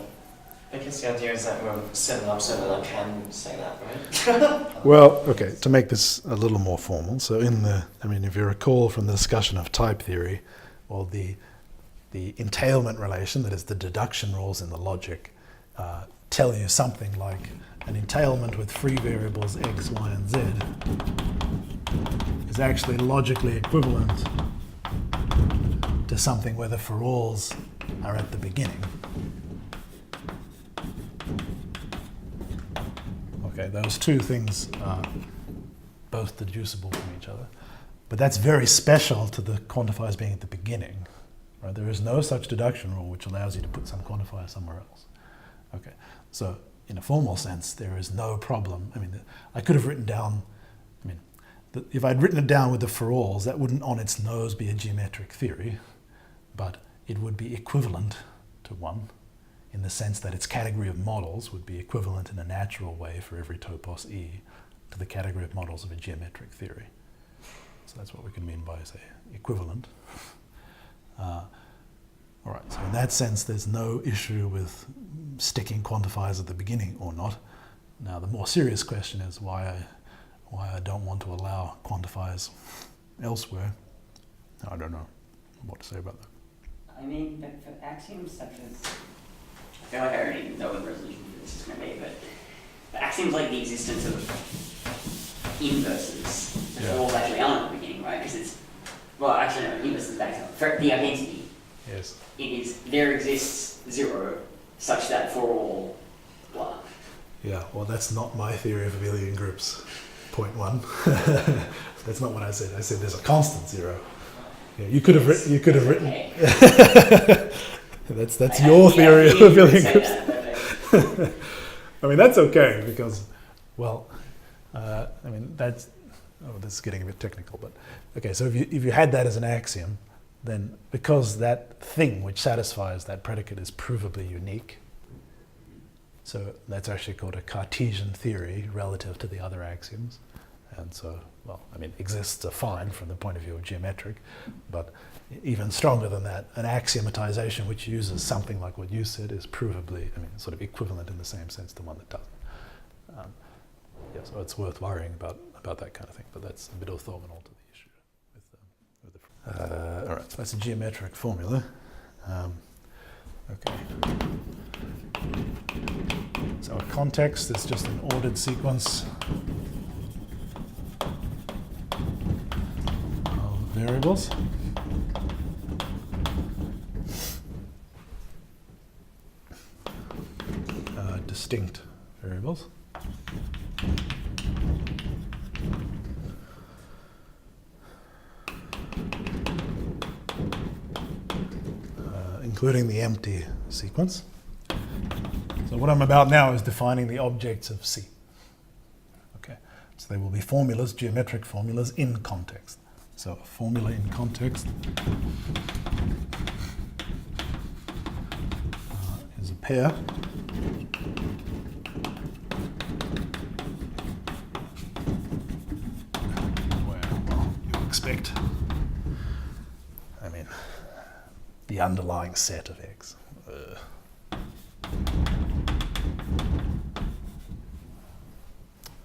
Because the idea is that we're setting up so that I can say that, right? Well, okay, to make this a little more formal, so if you recall from the discussion of type theory, or the entailment relation, that is the deduction rules in the logic, tell you something like an entailment with free variables x, y, and z is actually logically equivalent to something where the for alls are at the beginning. Okay, those two things are both deducible from each other. But that's very special to the quantifiers being at the beginning. Right? There is no such deduction rule which allows you to put some quantifier somewhere else. Okay, so in a formal sense, there is no problem. I mean, I could have written down, if I'd written it down with the for alls, that wouldn't on its nose be a geometric theory, but it would be equivalent to one in the sense that its category of models would be equivalent in a natural way for every topos E to the category of models of a geometric theory. So that's what we can mean by, say, equivalent. All right, so in that sense, there's no issue with sticking quantifiers at the beginning or not. Now, the more serious question is why I don't want to allow quantifiers elsewhere. I don't know what to say about that. I mean, but for axioms such as, I feel like I already know what the resolution for this is going to be, but for axioms like the existence of inverses, the falls actually aren't at the beginning, right? Because it's, well, actually no, inverses back up. For the identity, Yes. it is, there exists 0 such that for all blah. Yeah, well, that's not my theory of abelian groups. Point 1. That's not what I said. I said there's a constant 0. Yeah, you could have written. Okay. that's your theory of abelian groups. I mean, that's okay because, well, I mean that's. Oh, this is getting a bit technical, but okay. So if you had that as an axiom, then because that thing which satisfies that predicate is provably unique, so that's actually called a Cartesian theory relative to the other axioms. And so, well, I mean, exists are fine from the point of view of geometric, but even stronger than that, an axiomatization which uses something like what you said is provably, I mean, sort of equivalent in the same sense to one that doesn't. Yeah, so it's worth worrying about that kind of thing, but that's a bit orthogonal to the issue. All right, so that's a geometric formula. Okay. So a context is just an ordered sequence of variables. Distinct variables. Including the empty sequence. So what I'm about now is defining the objects of C. Okay, so they will be formulas, geometric formulas in context. So a formula in context is a pair where, well, you expect, I mean, the underlying set of X.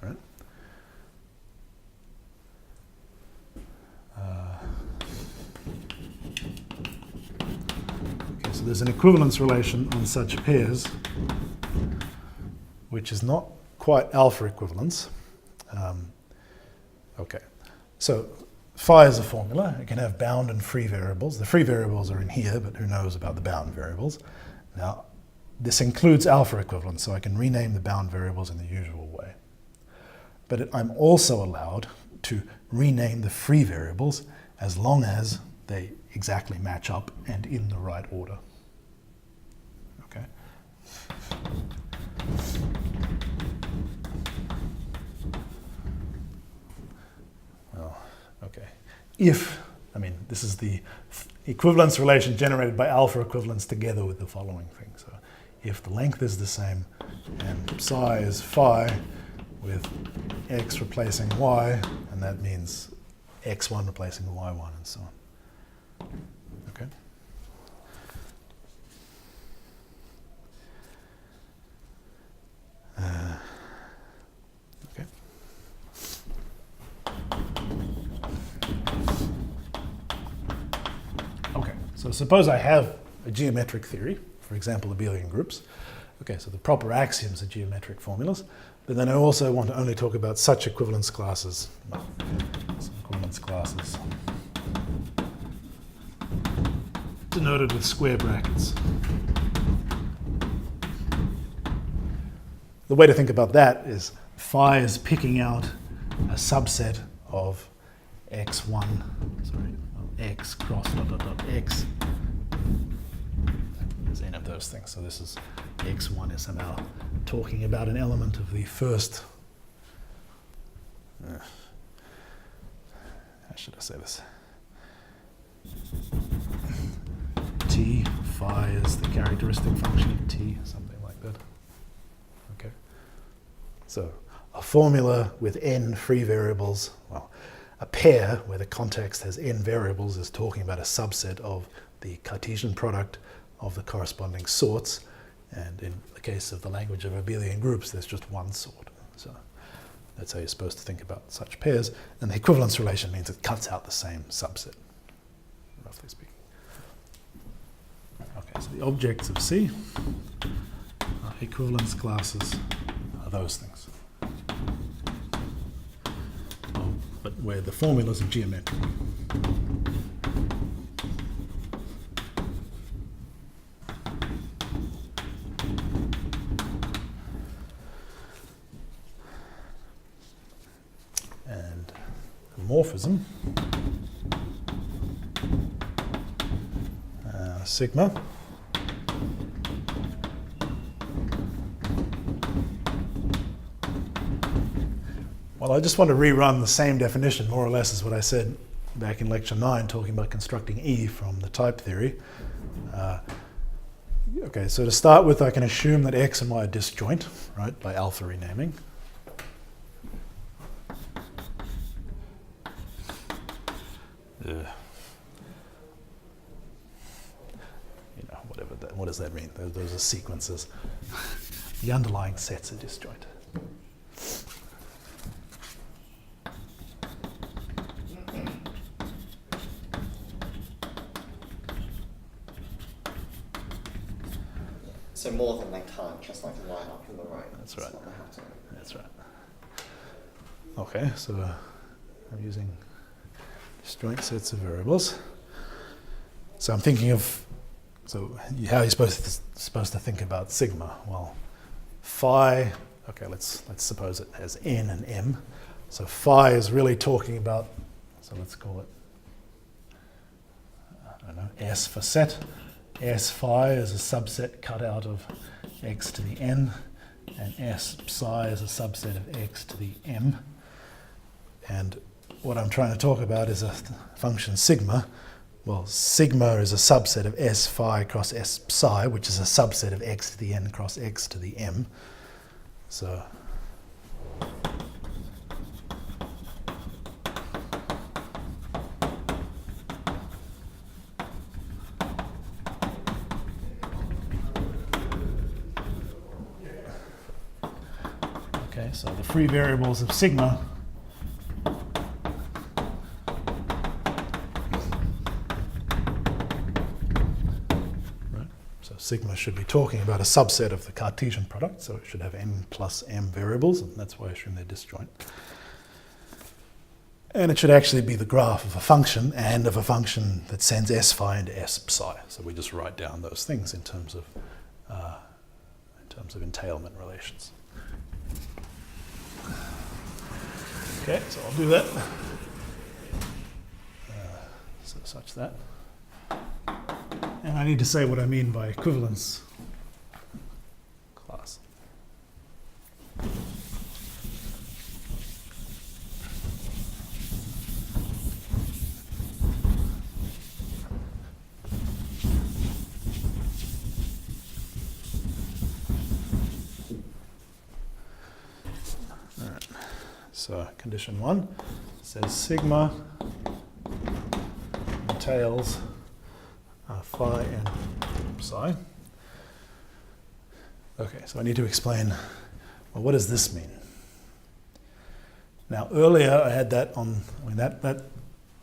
Right. Okay, so there's an equivalence relation on such pairs, which is not quite alpha equivalence. Okay, so phi is a formula. It can have bound and free variables. The free variables are in here, but who knows about the bound variables? Now, this includes alpha equivalence, so I can rename the bound variables in the usual way. But I'm also allowed to rename the free variables as long as they exactly match up and in the right order. Okay? Well, okay. If, I mean, this is the equivalence relation generated by alpha equivalence together with the following thing. So if the length is the same and psi is phi with x replacing y, and that means x1 replacing y1 and so on. Okay. Okay. Okay, so suppose I have a geometric theory, for example, abelian groups. Okay, so the proper axioms are geometric formulas, but then I also want to only talk about such equivalence classes. Some equivalence classes denoted with square brackets. The way to think about that is phi is picking out a subset of x1, x cross dot dot dot x. There's n of those things. So this is x1 is somehow talking about an element of the first how should I say this? T, phi is the characteristic function of T, something like that. Okay. So a formula with n free variables, well, a pair where the context has n variables is talking about a subset of the Cartesian product of the corresponding sorts, and in the case of the language of abelian groups, there's just one sort. So that's how you're supposed to think about such pairs, and the equivalence relation means it cuts out the same subset, roughly speaking. Okay, so the objects of C are equivalence classes, are those things. But where the formulas are geometric. And morphism, sigma, well, I just want to rerun the same definition, more or less, as what I said back in lecture 9, talking about constructing E from the type theory. Okay, so to start with, I can assume that X and Y are disjoint, right, by alpha renaming. Whatever that, what does that mean? Those are sequences. The underlying sets are disjoint. So more than they can't just like line up in the row. That's right. Not have to. That's right. Okay, so I'm using disjoint sets of variables. So I'm thinking of, so how are you supposed to think about sigma? Well, phi, okay, let's suppose it has n and m. So phi is really talking about, so let's call it, I don't know, S for set. S phi is a subset cut out of x to the n, and S psi is a subset of x to the m. And what I'm trying to talk about is a function sigma. Well, sigma is a subset of S phi cross S psi, which is a subset of x to the n cross x to the m. So okay, so the free variables of sigma sigma should be talking about a subset of the Cartesian product, so it should have n plus m variables, and that's why I assume they're disjoint. And it should actually be the graph of a function, and of a function that sends S phi into S psi. So we just write down those things in terms of entailment relations. Okay, so I'll do that. So such that. And I need to say what I mean by equivalence class. All right. So condition 1 says sigma entails phi and psi. Okay, so I need to explain, well, what does this mean? Now, earlier I had that on, that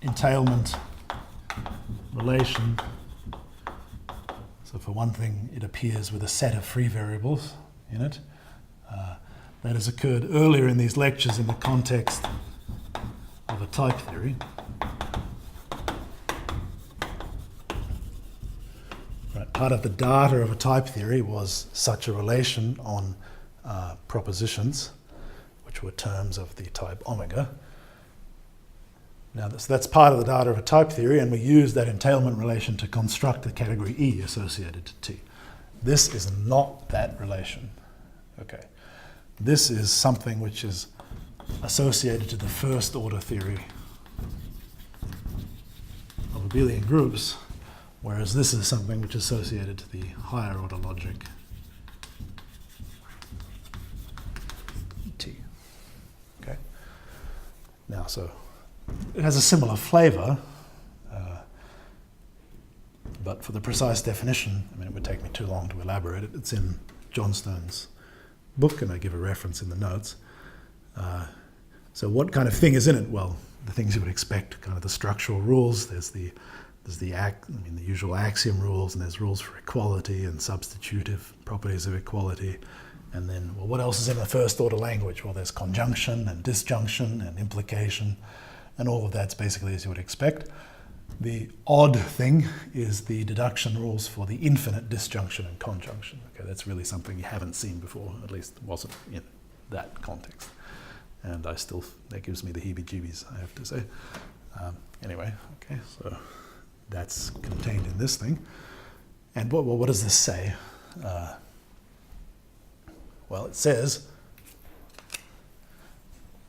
entailment relation. So for one thing, it appears with a set of free variables in it. That has occurred earlier in these lectures in the context of a type theory. Part of the data of a type theory was such a relation on propositions, which were terms of the type omega. Now that's part of the data of a type theory, and we use that entailment relation to construct the category E associated to T. This is not that relation. Okay. This is something which is associated to the first order theory abelian groups, whereas this is something which is associated to the higher order logic T. Okay. Now, so it has a similar flavor, but for the precise definition, I mean, it would take me too long to elaborate it. It's in Johnstone's book, and I give a reference in the notes. So what kind of thing is in it? Well, the things you would expect, kind of the structural rules. There's the usual axiom rules, and there's rules for equality and substitutive properties of equality. And then, well, what else is in a first order language? Well, there's conjunction and disjunction and implication, and all of that's basically as you would expect. The odd thing is the deduction rules for the infinite disjunction and conjunction. Okay, that's really something you haven't seen before, at least wasn't in that context. And that gives me the heebie-jeebies, I have to say. Anyway, okay, so that's contained in this thing. And what does this say? Well, it says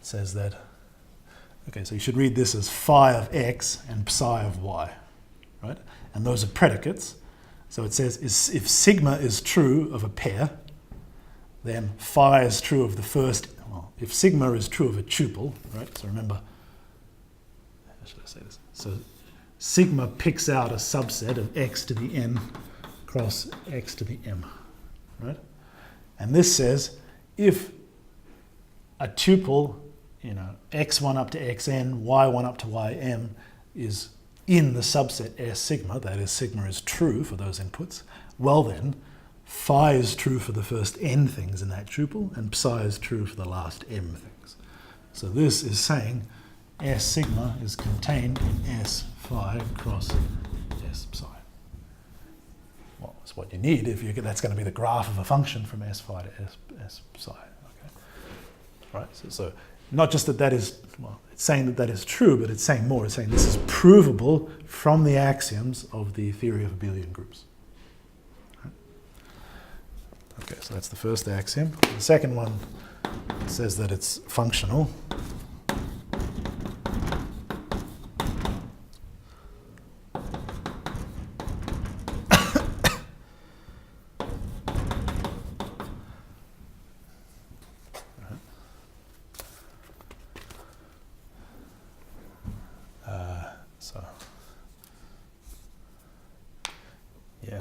that, okay, so you should read this as phi of x and psi of y, right? And those are predicates. So it says if sigma is true of a pair, then phi is true of the first. Well, if sigma is true of a tuple, right? So remember, how should I say this? So sigma picks out a subset of x to the n cross x to the m, right? And this says if a tuple, x1 up to xn, y1 up to ym is in the subset S sigma, that is, sigma is true for those inputs, well then, phi is true for the first n things in that tuple, and psi is true for the last m things. So this is saying S sigma is contained in S phi cross S psi. Well, that's what you need if that's going to be the graph of a function from S phi to S psi. Okay, right. So not just that is, well, it's saying that is true, but it's saying more. It's saying this is provable from the axioms of the theory of abelian groups. Right. Okay, so that's the first axiom. The second one says that it's functional.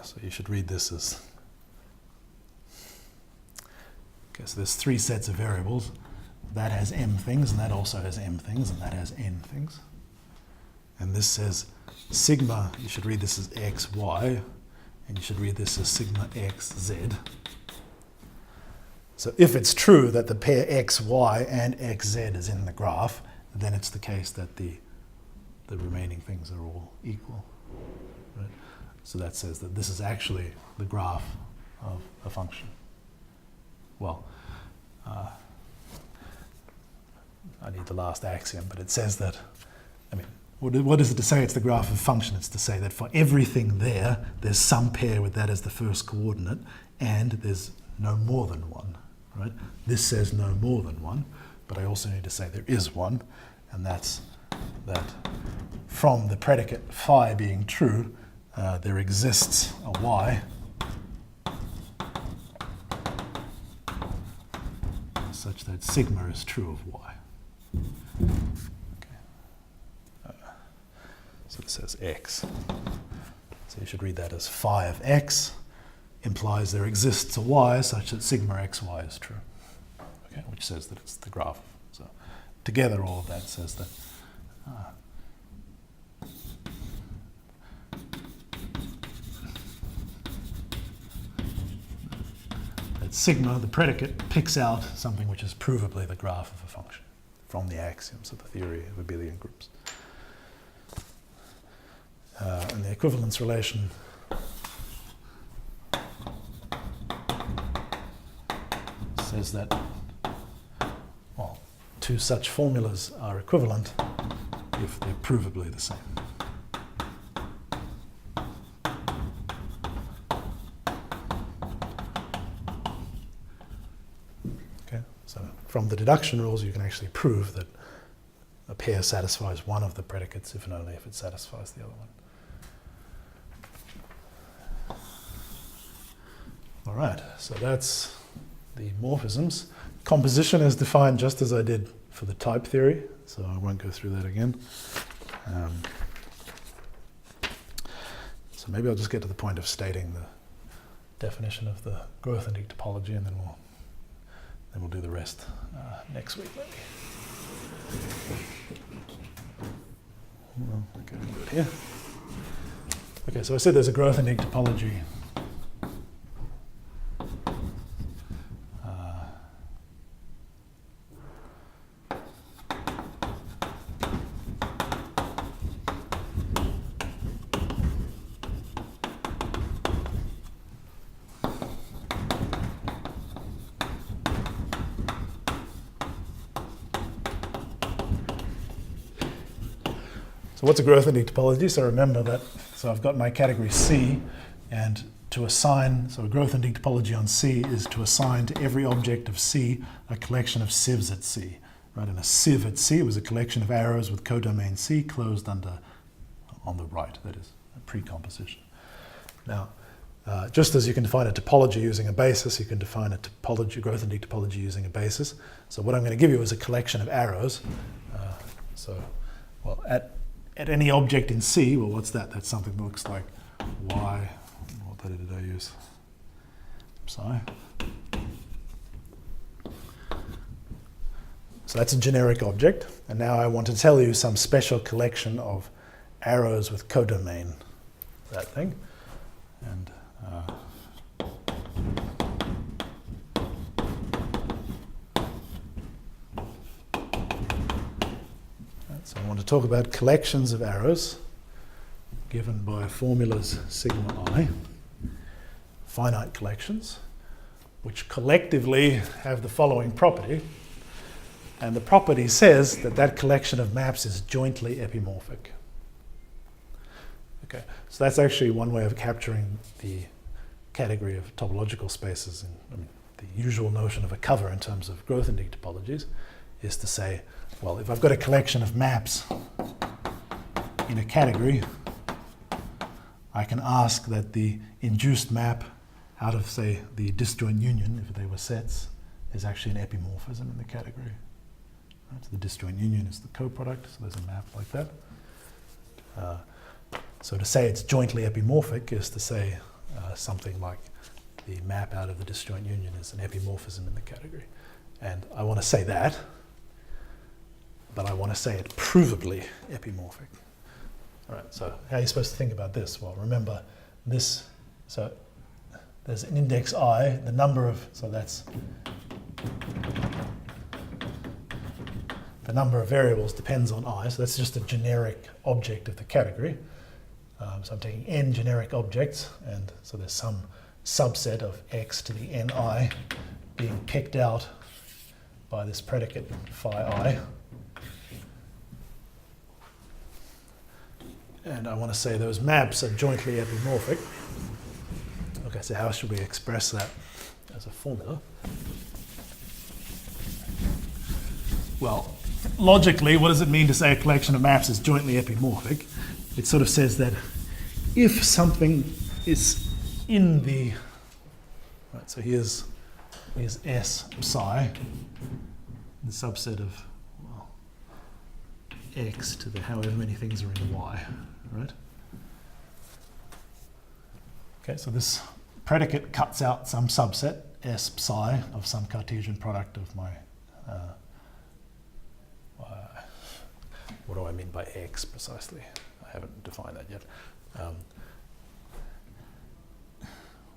So you should read this as, okay, so there's three sets of variables. That has m things, and that also has m things, and that has n things. And this says sigma, you should read this as x, y, and you should read this as sigma x, z. So if it's true that the pair x, y, and x, z is in the graph, then it's the case that the remaining things are all equal. Right? So that says that this is actually the graph of a function. Well, I need the last axiom, but it says that, I mean, what is it to say it's the graph of a function? It's to say that for everything there's some pair with that as the first coordinate, and there's no more than one, right? This says no more than one, but I also need to say there is one, and that's that from the predicate phi being true, there exists a y such that sigma is true of y. Okay. So this says x. So you should read that as phi of x implies there exists a y such that sigma xy is true. Okay, which says that it's the graph. So together all of that says that sigma, the predicate, picks out something which is provably the graph of a function from the axioms of the theory of abelian groups. And the equivalence relation says that, well, two such formulas are equivalent if they're provably the same. From the deduction rules, you can actually prove that a pair satisfies one of the predicates if and only if it satisfies the other one. All right, so that's the morphisms. Composition is defined just as I did for the type theory, so I won't go through that again. So maybe I'll just get to the point of stating the definition of the growth-ending topology, and then we'll do the rest next week, maybe. Well, okay, I'll do it here. Okay, so I said there's a growth-ending topology. So what's a growth-ending topology? So remember that, so I've got my category C, and to assign, so a growth-ending topology on C is to assign to every object of C a collection of sieves at C. Right? And a sieve at C was a collection of arrows with codomain C closed under, on the right, that is, a precomposition. Now, just as you can define a topology using a basis, you can define a topology, growth-ending topology using a basis. So what I'm going to give you is a collection of arrows. Well, at any object in C, well, what's that? That's something that looks like Y. What letter did I use? Psi. So that's a generic object. And now I want to tell you some special collection of arrows with codomain, that thing. And so I want to talk about collections of arrows given by formulas sigma I, finite collections, which collectively have the following property. And the property says that that collection of maps is jointly epimorphic. Okay, so that's actually one way of capturing the category of topological spaces. And the usual notion of a cover in terms of growth-ending topologies is to say, well, if I've got a collection of maps in a category, I can ask that the induced map out of, say, the disjoint union, if they were sets, is actually an epimorphism in the category. Right? So the disjoint union is the coproduct, so there's a map like that. So to say it's jointly epimorphic is to say something like the map out of the disjoint union is an epimorphism in the category. And I want to say that, but I want to say it provably epimorphic. All right, so how are you supposed to think about this? Well, remember this, so there's an index I, the number of, so that's the number of variables depends on I, so that's just a generic object of the category. So I'm taking n generic objects, and so there's some subset of x to the ni being picked out by this predicate phi I. And I want to say those maps are jointly epimorphic. Okay, so how should we express that as a formula? Well, logically, what does it mean to say a collection of maps is jointly epimorphic? It sort of says that if something is in the, right, so here's S psi, the subset of, well, x to the however many things are in y, right? Okay, so this predicate cuts out some subset, S psi, of some Cartesian product of my, what do I mean by x precisely? I haven't defined that yet.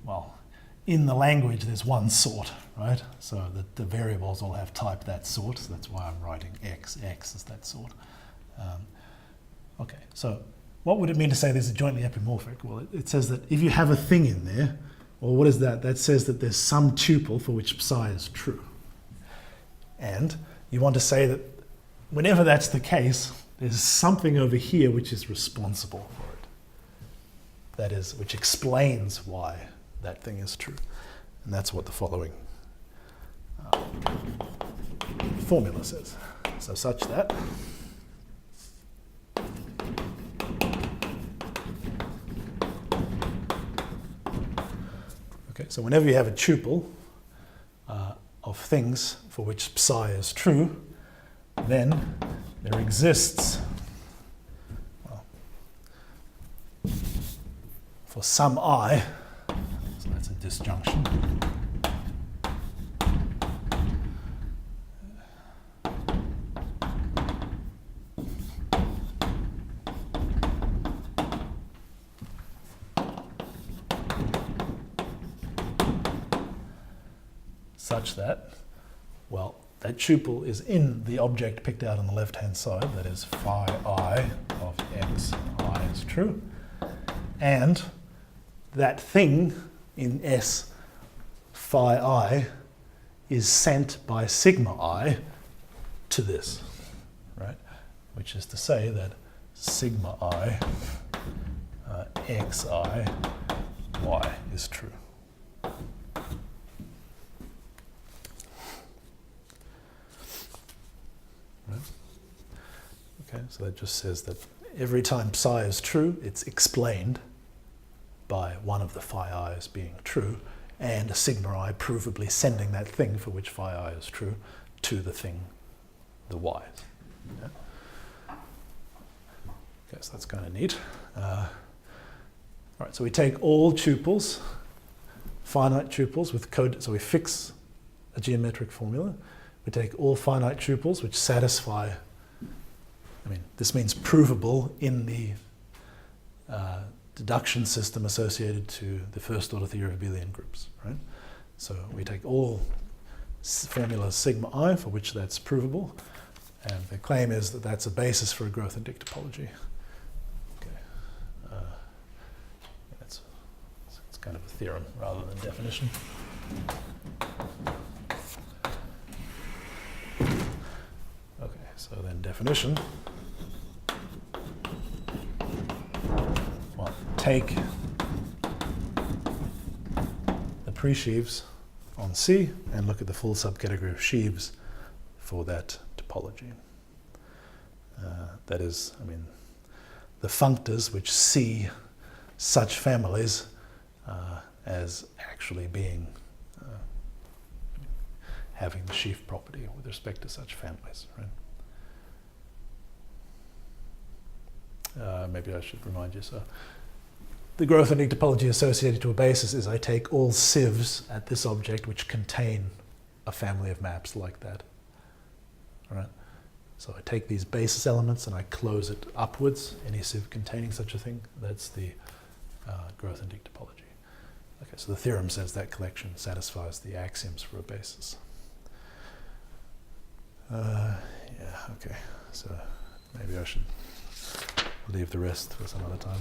Well, in the language there's one sort, right? So the variables all have type that sort, so that's why I'm writing x is that sort. Okay, so what would it mean to say this is jointly epimorphic? Well, it says that if you have a thing in there, well, what is that? That says that there's some tuple for which psi is true. And you want to say that whenever that's the case, there's something over here which is responsible for it. That is, which explains why that thing is true. And that's what the following formula says. So such that Okay, so whenever you have a tuple of things for which psi is true, then there exists, well, for some I, so that's a disjunction, such that, well, that tuple is in the object picked out on the left-hand side, that is phi I of x I is true, and that thing in S phi I is sent by sigma I to this, right? Which is to say that sigma I xi y is true. Okay, so that just says that every time psi is true, it's explained by one of the phi i's being true, and a sigma I provably sending that thing for which phi I is true to the thing, the y's. Yeah? Okay, so that's kind of neat. All right, so we take all tuples, finite tuples with code, so we fix a geometric formula. We take all finite tuples which satisfy, I mean, this means provable in the deduction system associated to the first order theory of abelian groups, right? So we take all formulas sigma I for which that's provable, and the claim is that that's a basis for a growth-indic topology. Okay. It's kind of a theorem rather than definition. Okay, so then definition. Well, take the pre-sheaves on C and look at the full subcategory of sheaves for that topology. That is, I mean, the functors which see such families as actually being having the sheaf property with respect to such families, right? Maybe I should remind you. So the growth-indic topology associated to a basis is I take all sieves at this object which contain a family of maps like that. All right? So I take these basis elements and I close it upwards, any sieve containing such a thing. That's the growth-indic topology. Okay, so the theorem says that collection satisfies the axioms for a basis. Yeah, okay. So maybe I should leave the rest for some other time.